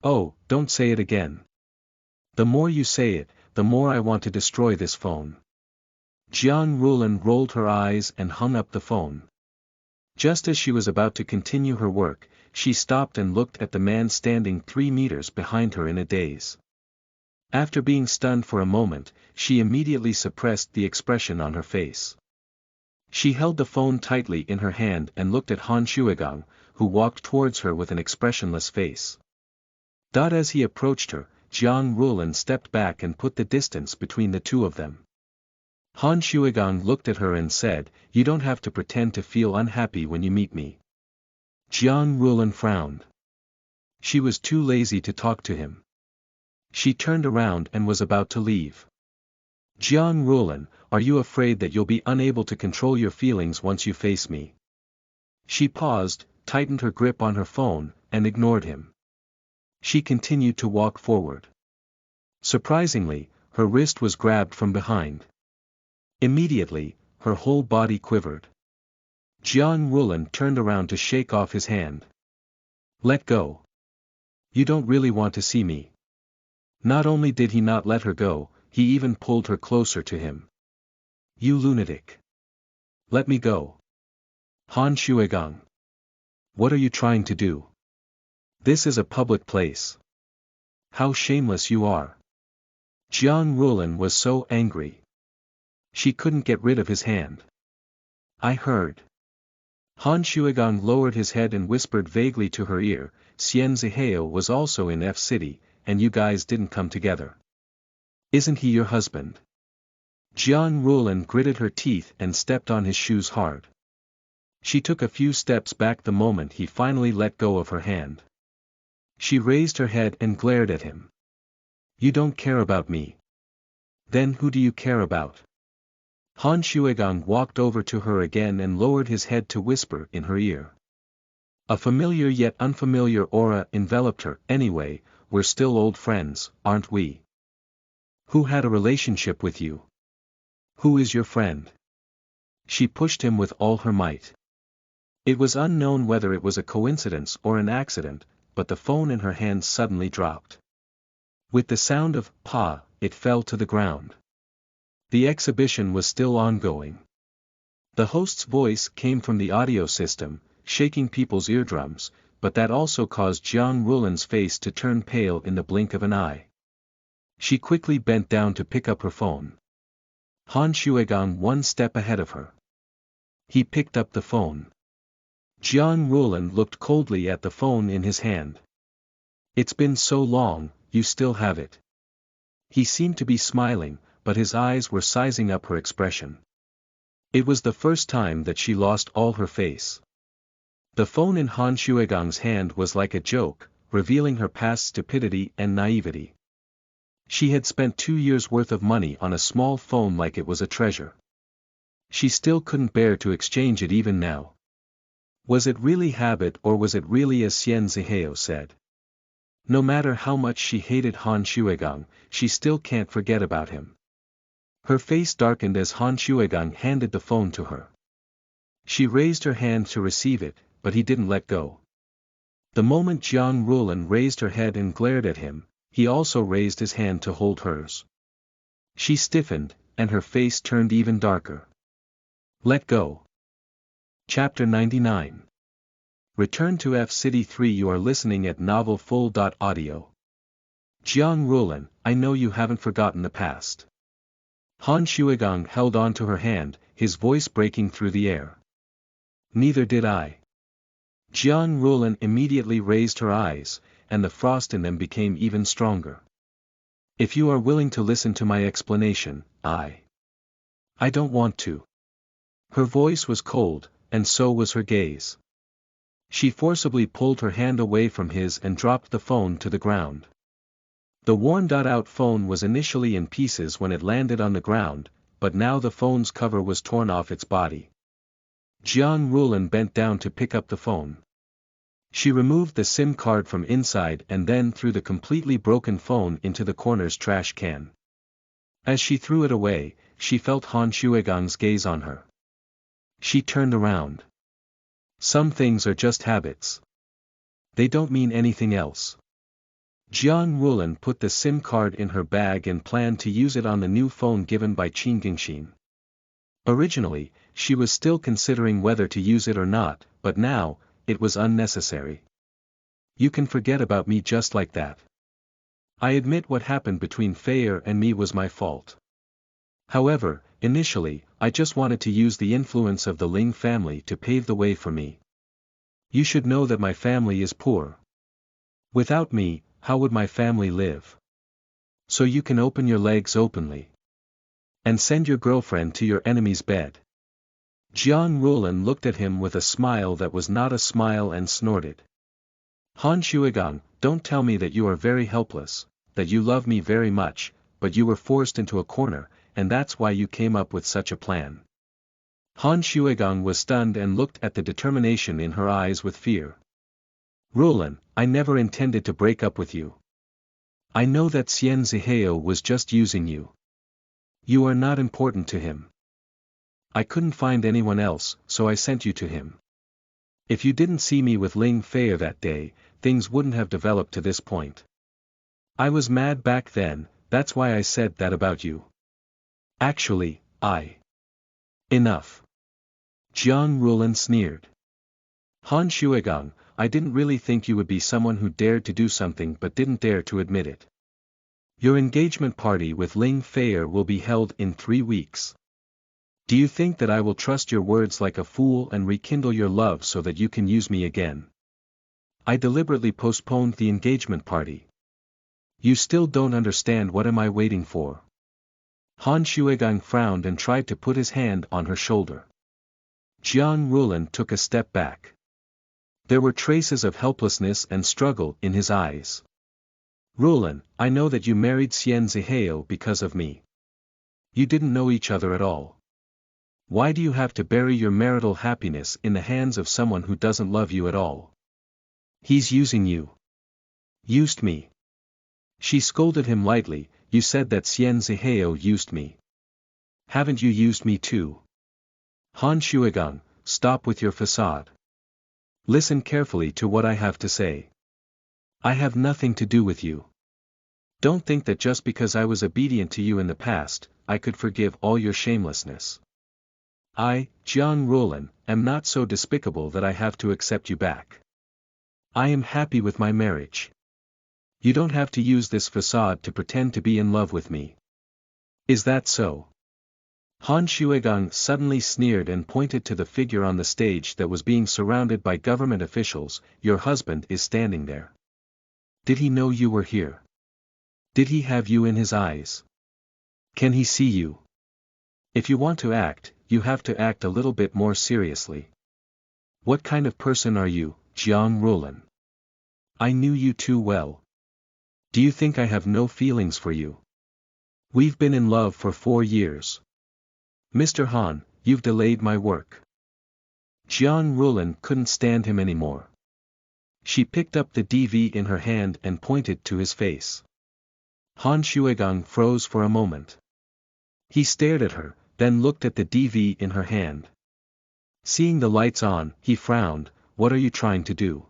Oh, don't say it again. The more you say it, the more I want to destroy this phone." Jiang Rulan rolled her eyes and hung up the phone. Just as she was about to continue her work, she stopped and looked at the man standing 3 meters behind her in a daze. After being stunned for a moment, she immediately suppressed the expression on her face. She held the phone tightly in her hand and looked at Han Shuigang, who walked towards her with an expressionless face. As he approached her, Jiang Rulan stepped back and put the distance between the two of them. Han Shuigang looked at her and said, "You don't have to pretend to feel unhappy when you meet me." Jiang Rulan frowned. She was too lazy to talk to him. She turned around and was about to leave. "Jiang Rulan, are you afraid that you'll be unable to control your feelings once you face me?" She paused, tightened her grip on her phone, and ignored him. She continued to walk forward. Surprisingly, her wrist was grabbed from behind. Immediately, her whole body quivered. Jiang Rulan turned around to shake off his hand. "Let go. You don't really want to see me." Not only did he not let her go, he even pulled her closer to him. "You lunatic. Let me go." "Han Shuigang. What are you trying to do? This is a public place. How shameless you are." Jiang Rulan was so angry. She couldn't get rid of his hand. "I heard." Han Shuigang lowered his head and whispered vaguely to her ear, "Xian Zihao was also in F City, and you guys didn't come together. Isn't he your husband?" Jiang Rulan gritted her teeth and stepped on his shoes hard. She took a few steps back the moment he finally let go of her hand. She raised her head and glared at him. "You don't care about me. Then who do you care about?" Han Shuigang walked over to her again and lowered his head to whisper in her ear. A familiar yet unfamiliar aura enveloped her. "Anyway, we're still old friends, aren't we? Who had a relationship with you? Who is your friend?" She pushed him with all her might. It was unknown whether it was a coincidence or an accident, but the phone in her hand suddenly dropped. With the sound of "pa," it fell to the ground. The exhibition was still ongoing. The host's voice came from the audio system, shaking people's eardrums, but that also caused Jiang Rulan's face to turn pale in the blink of an eye. She quickly bent down to pick up her phone. Han Shuigang one step ahead of her. He picked up the phone. Jiang Rulan looked coldly at the phone in his hand. "It's been so long, you still have it." He seemed to be smiling, but his eyes were sizing up her expression. It was the first time that she lost all her face. The phone in Han Shuigang's hand was like a joke, revealing her past stupidity and naivety. She had spent 2 years' worth of money on a small phone like it was a treasure. She still couldn't bear to exchange it even now. Was it really habit or was it really as Xian Zihao said? No matter how much she hated Han Shuigang, she still can't forget about him. Her face darkened as Han Shuigang handed the phone to her. She raised her hand to receive it, but he didn't let go. The moment Jiang Rulan raised her head and glared at him, he also raised his hand to hold hers. She stiffened, and her face turned even darker. Let go. Chapter 99. Return to F City 3. You are listening at novelfull.audio. Jiang Rulan, I know you haven't forgotten the past. Han Shuigang held on to her hand, his voice breaking through the air. Neither did I. Jiang Rulan immediately raised her eyes, and the frost in them became even stronger. If you are willing to listen to my explanation, I don't want to. Her voice was cold, and so was her gaze. She forcibly pulled her hand away from his and dropped the phone to the ground. The worn-out phone was initially in pieces when it landed on the ground, but now the phone's cover was torn off its body. Jiang Rulan bent down to pick up the phone. She removed the SIM card from inside and then threw the completely broken phone into the corner's trash can. As she threw it away, she felt Han Shuigang's gaze on her. She turned around. Some things are just habits. They don't mean anything else. Jiang Rulan put the SIM card in her bag and planned to use it on the new phone given by Qin Gingxin. Originally, she was still considering whether to use it or not, but now, it was unnecessary. You can forget about me just like that. I admit what happened between Feier and me was my fault. However, initially, I just wanted to use the influence of the Ling family to pave the way for me. You should know that my family is poor. Without me, how would my family live? So you can open your legs openly. And send your girlfriend to your enemy's bed. Jiang Rulan looked at him with a smile that was not a smile and snorted. Han Shuigang, don't tell me that you are very helpless, that you love me very much, but you were forced into a corner, and that's why you came up with such a plan. Han Shuigang was stunned and looked at the determination in her eyes with fear. Rulan, I never intended to break up with you. I know that Xian Zihao was just using you. You are not important to him. I couldn't find anyone else, so I sent you to him. If you didn't see me with Ling Feier that day, things wouldn't have developed to this point. I was mad back then, that's why I said that about you. Actually, Enough. Jiang Rulan sneered. Han Shuigang, I didn't really think you would be someone who dared to do something but didn't dare to admit it. Your engagement party with Ling Feier will be held in 3 weeks. Do you think that I will trust your words like a fool and rekindle your love so that you can use me again? I deliberately postponed the engagement party. You still don't understand. What am I waiting for? Han Shuigang frowned and tried to put his hand on her shoulder. Jiang Rulan took a step back. There were traces of helplessness and struggle in his eyes. Rulan, I know that you married Xian Zihao because of me. You didn't know each other at all. Why do you have to bury your marital happiness in the hands of someone who doesn't love you at all? He's using you. Used me. She scolded him lightly. You said that Xian Zihao used me. Haven't you used me too? Han Shuigang, stop with your facade. Listen carefully to what I have to say. I have nothing to do with you. Don't think that just because I was obedient to you in the past, I could forgive all your shamelessness. I, Jiang Rulan, am not so despicable that I have to accept you back. I am happy with my marriage. You don't have to use this facade to pretend to be in love with me. Is that so? Han Shuigang suddenly sneered and pointed to the figure on the stage that was being surrounded by government officials. Your husband is standing there. Did he know you were here? Did he have you in his eyes? Can he see you? If you want to act, you have to act a little bit more seriously. What kind of person are you, Jiang Rulan? I knew you too well. Do you think I have no feelings for you? We've been in love for 4 years. Mr. Han, you've delayed my work. Jiang Rulan couldn't stand him anymore. She picked up the DV in her hand and pointed to his face. Han Shuigang froze for a moment. He stared at her, then looked at the DV in her hand. Seeing the lights on, he frowned. What are you trying to do?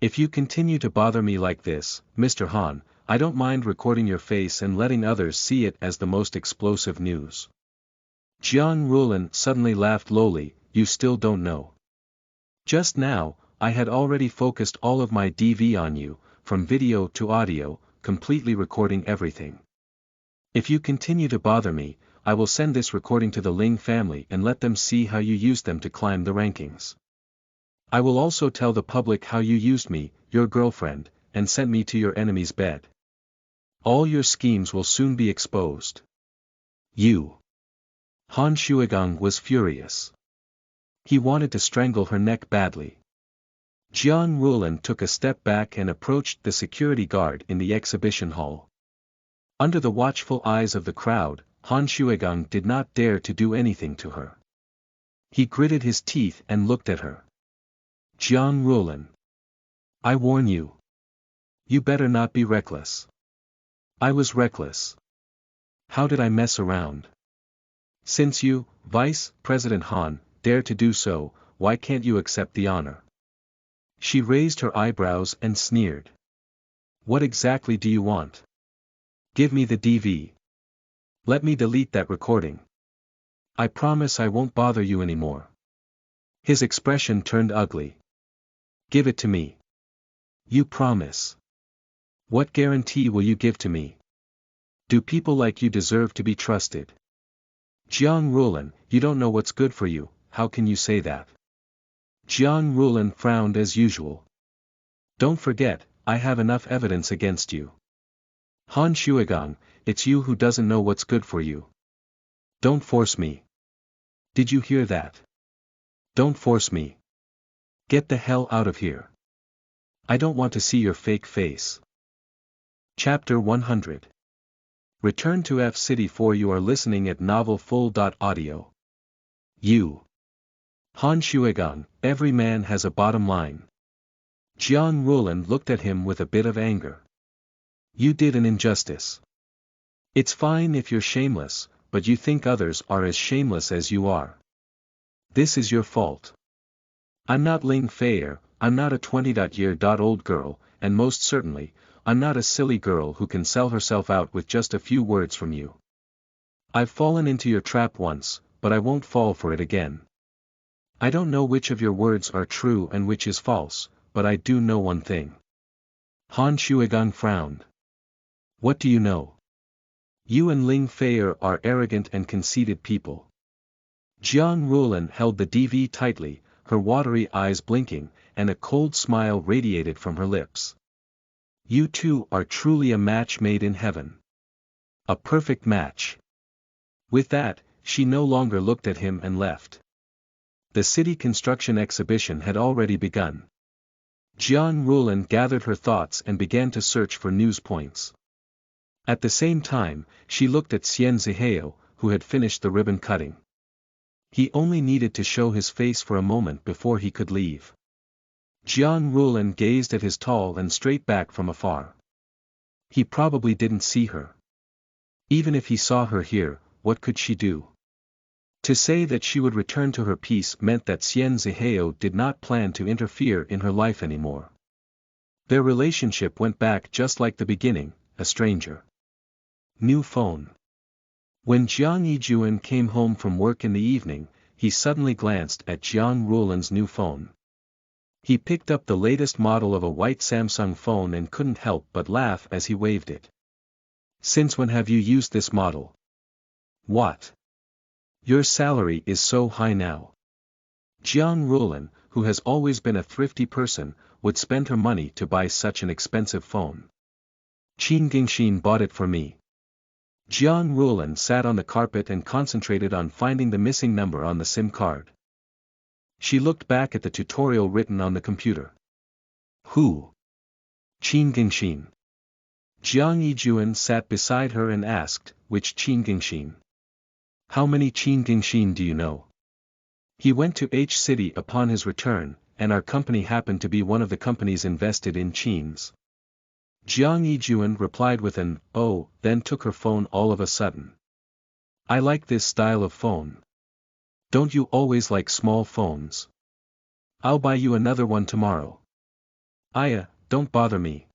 If you continue to bother me like this, Mr. Han, I don't mind recording your face and letting others see it as the most explosive news. Jiang Rulan suddenly laughed lowly. You still don't know. Just now, I had already focused all of my DV on you, from video to audio, completely recording everything. If you continue to bother me, I will send this recording to the Ling family and let them see how you used them to climb the rankings. I will also tell the public how you used me, your girlfriend, and sent me to your enemy's bed. All your schemes will soon be exposed. You. Han Shuigang was furious. He wanted to strangle her neck badly. Jiang Rulan took a step back and approached the security guard in the exhibition hall. Under the watchful eyes of the crowd, Han Shuigang did not dare to do anything to her. He gritted his teeth and looked at her. Jiang Rulan. I warn you. You better not be reckless. I was reckless. How did I mess around? Since you, Vice President Han, dare to do so, why can't you accept the honor? She raised her eyebrows and sneered. What exactly do you want? Give me the DV. Let me delete that recording. I promise I won't bother you anymore. His expression turned ugly. Give it to me. You promise. What guarantee will you give to me? Do people like you deserve to be trusted? Jiang Rulan, you don't know what's good for you, how can you say that? Jiang Rulan frowned as usual. Don't forget, I have enough evidence against you. Han Shuigang, it's you who doesn't know what's good for you. Don't force me. Did you hear that? Don't force me. Get the hell out of here. I don't want to see your fake face. Chapter 100. Return to F City 4. You are listening at novelfull.audio. You. Han Shuigang, every man has a bottom line. Jiang Rulan looked at him with a bit of anger. You did an injustice. It's fine if you're shameless, but you think others are as shameless as you are. This is your fault. I'm not Ling Feier, I'm not a 20-year-old girl, and most certainly, I'm not a silly girl who can sell herself out with just a few words from you. I've fallen into your trap once, but I won't fall for it again. I don't know which of your words are true and which is false, but I do know one thing. Han Shuigang frowned. What do you know? You and Ling Feier are arrogant and conceited people. Jiang Rulan held the DV tightly, her watery eyes blinking, and a cold smile radiated from her lips. You two are truly a match made in heaven. A perfect match. With that, she no longer looked at him and left. The city construction exhibition had already begun. Jiang Rulan gathered her thoughts and began to search for news points. At the same time, she looked at Xian Zihao, who had finished the ribbon cutting. He only needed to show his face for a moment before he could leave. Jiang Rulan gazed at his tall and straight back from afar. He probably didn't see her. Even if he saw her here, what could she do? To say that she would return to her peace meant that Xian Zihao did not plan to interfere in her life anymore. Their relationship went back just like the beginning, a stranger. New phone. When Jiang Yijuan came home from work in the evening, he suddenly glanced at Jiang Rulan's new phone. He picked up the latest model of a white Samsung phone and couldn't help but laugh as he waved it. Since when have you used this model? What? Your salary is so high now. Jiang Rulan, who has always been a thrifty person, would spend her money to buy such an expensive phone. Qin Gingxin bought it for me. Jiang Rulan sat on the carpet and concentrated on finding the missing number on the SIM card. She looked back at the tutorial written on the computer. Who? Qin Gingxin. Jiang Yijuan sat beside her and asked, which Qin Gingxin? How many Qin Gingxin do you know? He went to H City upon his return, and our company happened to be one of the companies invested in Qin's. Jiang Yijuan replied with an, oh, then took her phone all of a sudden. I like this style of phone. Don't you always like small phones? I'll buy you another one tomorrow. Aya, don't bother me.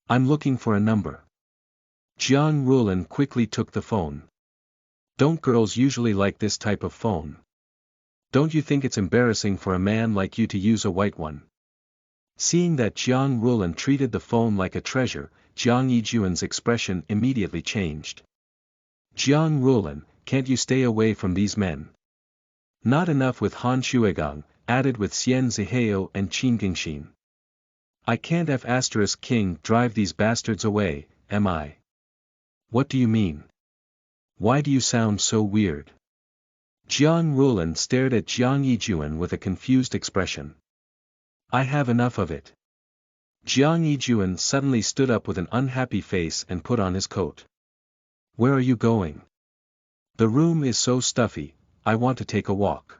I'm looking for a number. Jiang Rulan quickly took the phone. Don't girls usually like this type of phone? Don't you think it's embarrassing for a man like you to use a white one? Seeing that Jiang Rulan treated the phone like a treasure, Jiang Yijuan's expression immediately changed. Jiang Rulan, can't you stay away from these men? Not enough with Han Shuigang, added with Xian Zihao and Qin Gingxin. I can't F***king drive these bastards away, am I? What do you mean? Why do you sound so weird? Jiang Rulan stared at Jiang Yijuan with a confused expression. I have enough of it. Jiang Yijuan suddenly stood up with an unhappy face and put on his coat. Where are you going? The room is so stuffy, I want to take a walk.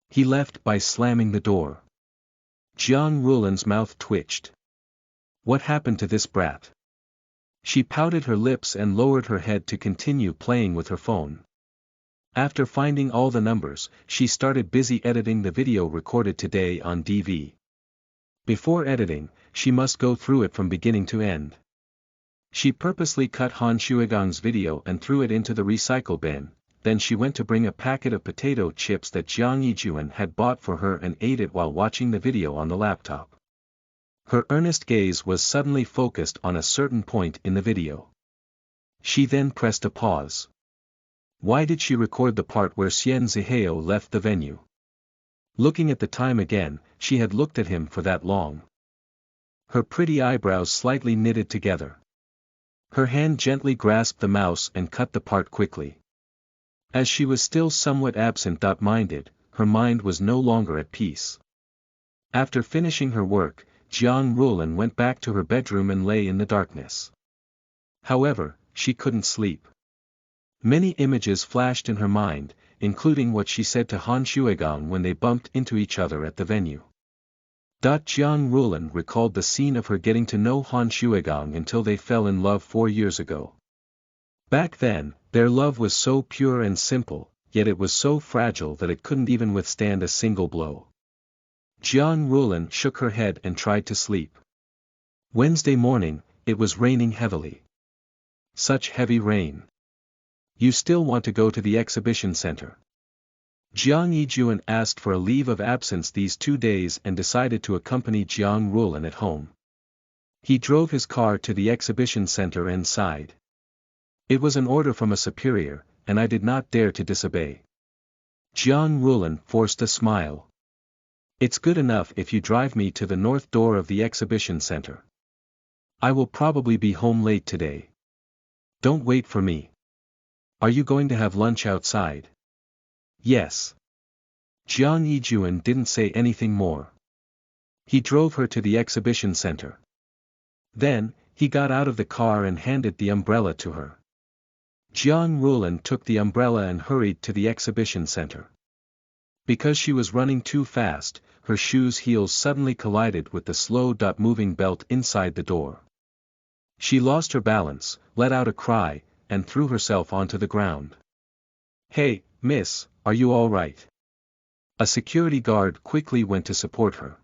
He left by slamming the door. Jiang Rulan's mouth twitched. What happened to this brat? She pouted her lips and lowered her head to continue playing with her phone. After finding all the numbers, she started busy editing the video recorded today on DV. Before editing, she must go through it from beginning to end. She purposely cut Han Shuigang's video and threw it into the recycle bin, then she went to bring a packet of potato chips that Jiang Yijuan had bought for her and ate it while watching the video on the laptop. Her earnest gaze was suddenly focused on a certain point in the video. She then pressed a pause. Why did she record the part where Xian Zihao left the venue? Looking at the time again, she had looked at him for that long. Her pretty eyebrows slightly knitted together. Her hand gently grasped the mouse and cut the part quickly. As she was still somewhat absent-minded, her mind was no longer at peace. After finishing her work, Jiang Rulan went back to her bedroom and lay in the darkness. However, she couldn't sleep. Many images flashed in her mind, including what she said to Han Shuigang when they bumped into each other at the venue. Jiang Rulan recalled the scene of her getting to know Han Shuigang until they fell in love 4 years ago. Back then, their love was so pure and simple, yet it was so fragile that it couldn't even withstand a single blow. Jiang Rulan shook her head and tried to sleep. Wednesday morning, it was raining heavily. Such heavy rain. You still want to go to the exhibition center? Jiang Yijuan asked for a leave of absence these 2 days and decided to accompany Jiang Rulan at home. He drove his car to the exhibition center and sighed. It was an order from a superior, and I did not dare to disobey. Jiang Rulan forced a smile. It's good enough if you drive me to the north door of the exhibition center. I will probably be home late today. Don't wait for me. Are you going to have lunch outside? Yes. Jiang Yijuan didn't say anything more. He drove her to the exhibition center. Then, he got out of the car and handed the umbrella to her. Jiang Rulan took the umbrella and hurried to the exhibition center. Because she was running too fast, her shoes' heels suddenly collided with the slow-moving belt inside the door. She lost her balance, let out a cry, and threw herself onto the ground. Hey, miss, are you all right? A security guard quickly went to support her.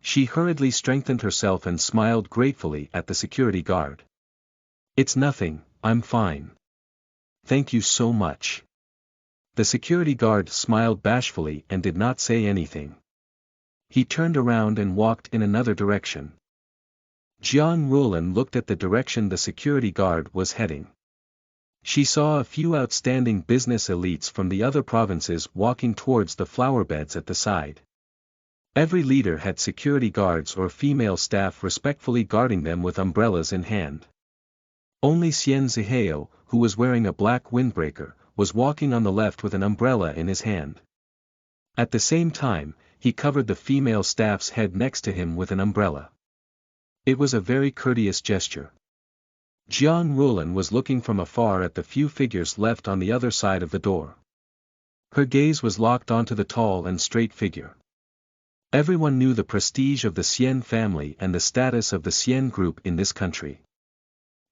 She hurriedly strengthened herself and smiled gratefully at the security guard. It's nothing, I'm fine. Thank you so much. The security guard smiled bashfully and did not say anything. He turned around and walked in another direction. Jiang Rulan looked at the direction the security guard was heading. She saw a few outstanding business elites from the other provinces walking towards the flower beds at the side. Every leader had security guards or female staff respectfully guarding them with umbrellas in hand. Only Xian Zihao, who was wearing a black windbreaker, was walking on the left with an umbrella in his hand. At the same time, he covered the female staff's head next to him with an umbrella. It was a very courteous gesture. Jian Rulan was looking from afar at the few figures left on the other side of the door. Her gaze was locked onto the tall and straight figure. Everyone knew the prestige of the Xian family and the status of the Xian group in this country.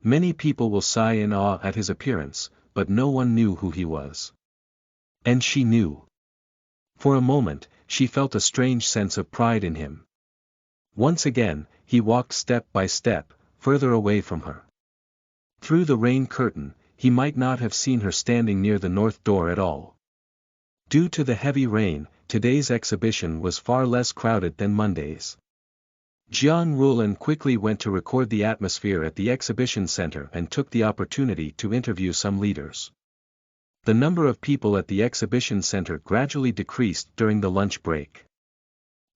Many people will sigh in awe at his appearance, but no one knew who he was. And she knew. For a moment, she felt a strange sense of pride in him. Once again, he walked step by step, further away from her. Through the rain curtain, he might not have seen her standing near the north door at all. Due to the heavy rain, today's exhibition was far less crowded than Monday's. Jian Rulan quickly went to record the atmosphere at the exhibition center and took the opportunity to interview some leaders. The number of people at the exhibition center gradually decreased during the lunch break.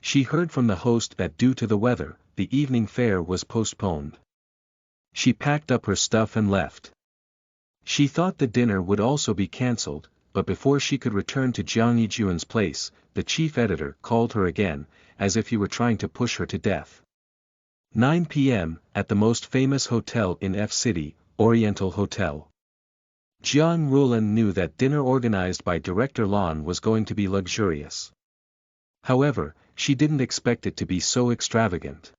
She heard from the host that due to the weather, the evening fair was postponed. She packed up her stuff and left. She thought the dinner would also be cancelled, but before she could return to Jiang Yijuan's place, the chief editor called her again, as if he were trying to push her to death. 9 p.m., at the most famous hotel in F City, Oriental Hotel. Jian Rulan knew that dinner organized by Director Lan was going to be luxurious. However, she didn't expect it to be so extravagant.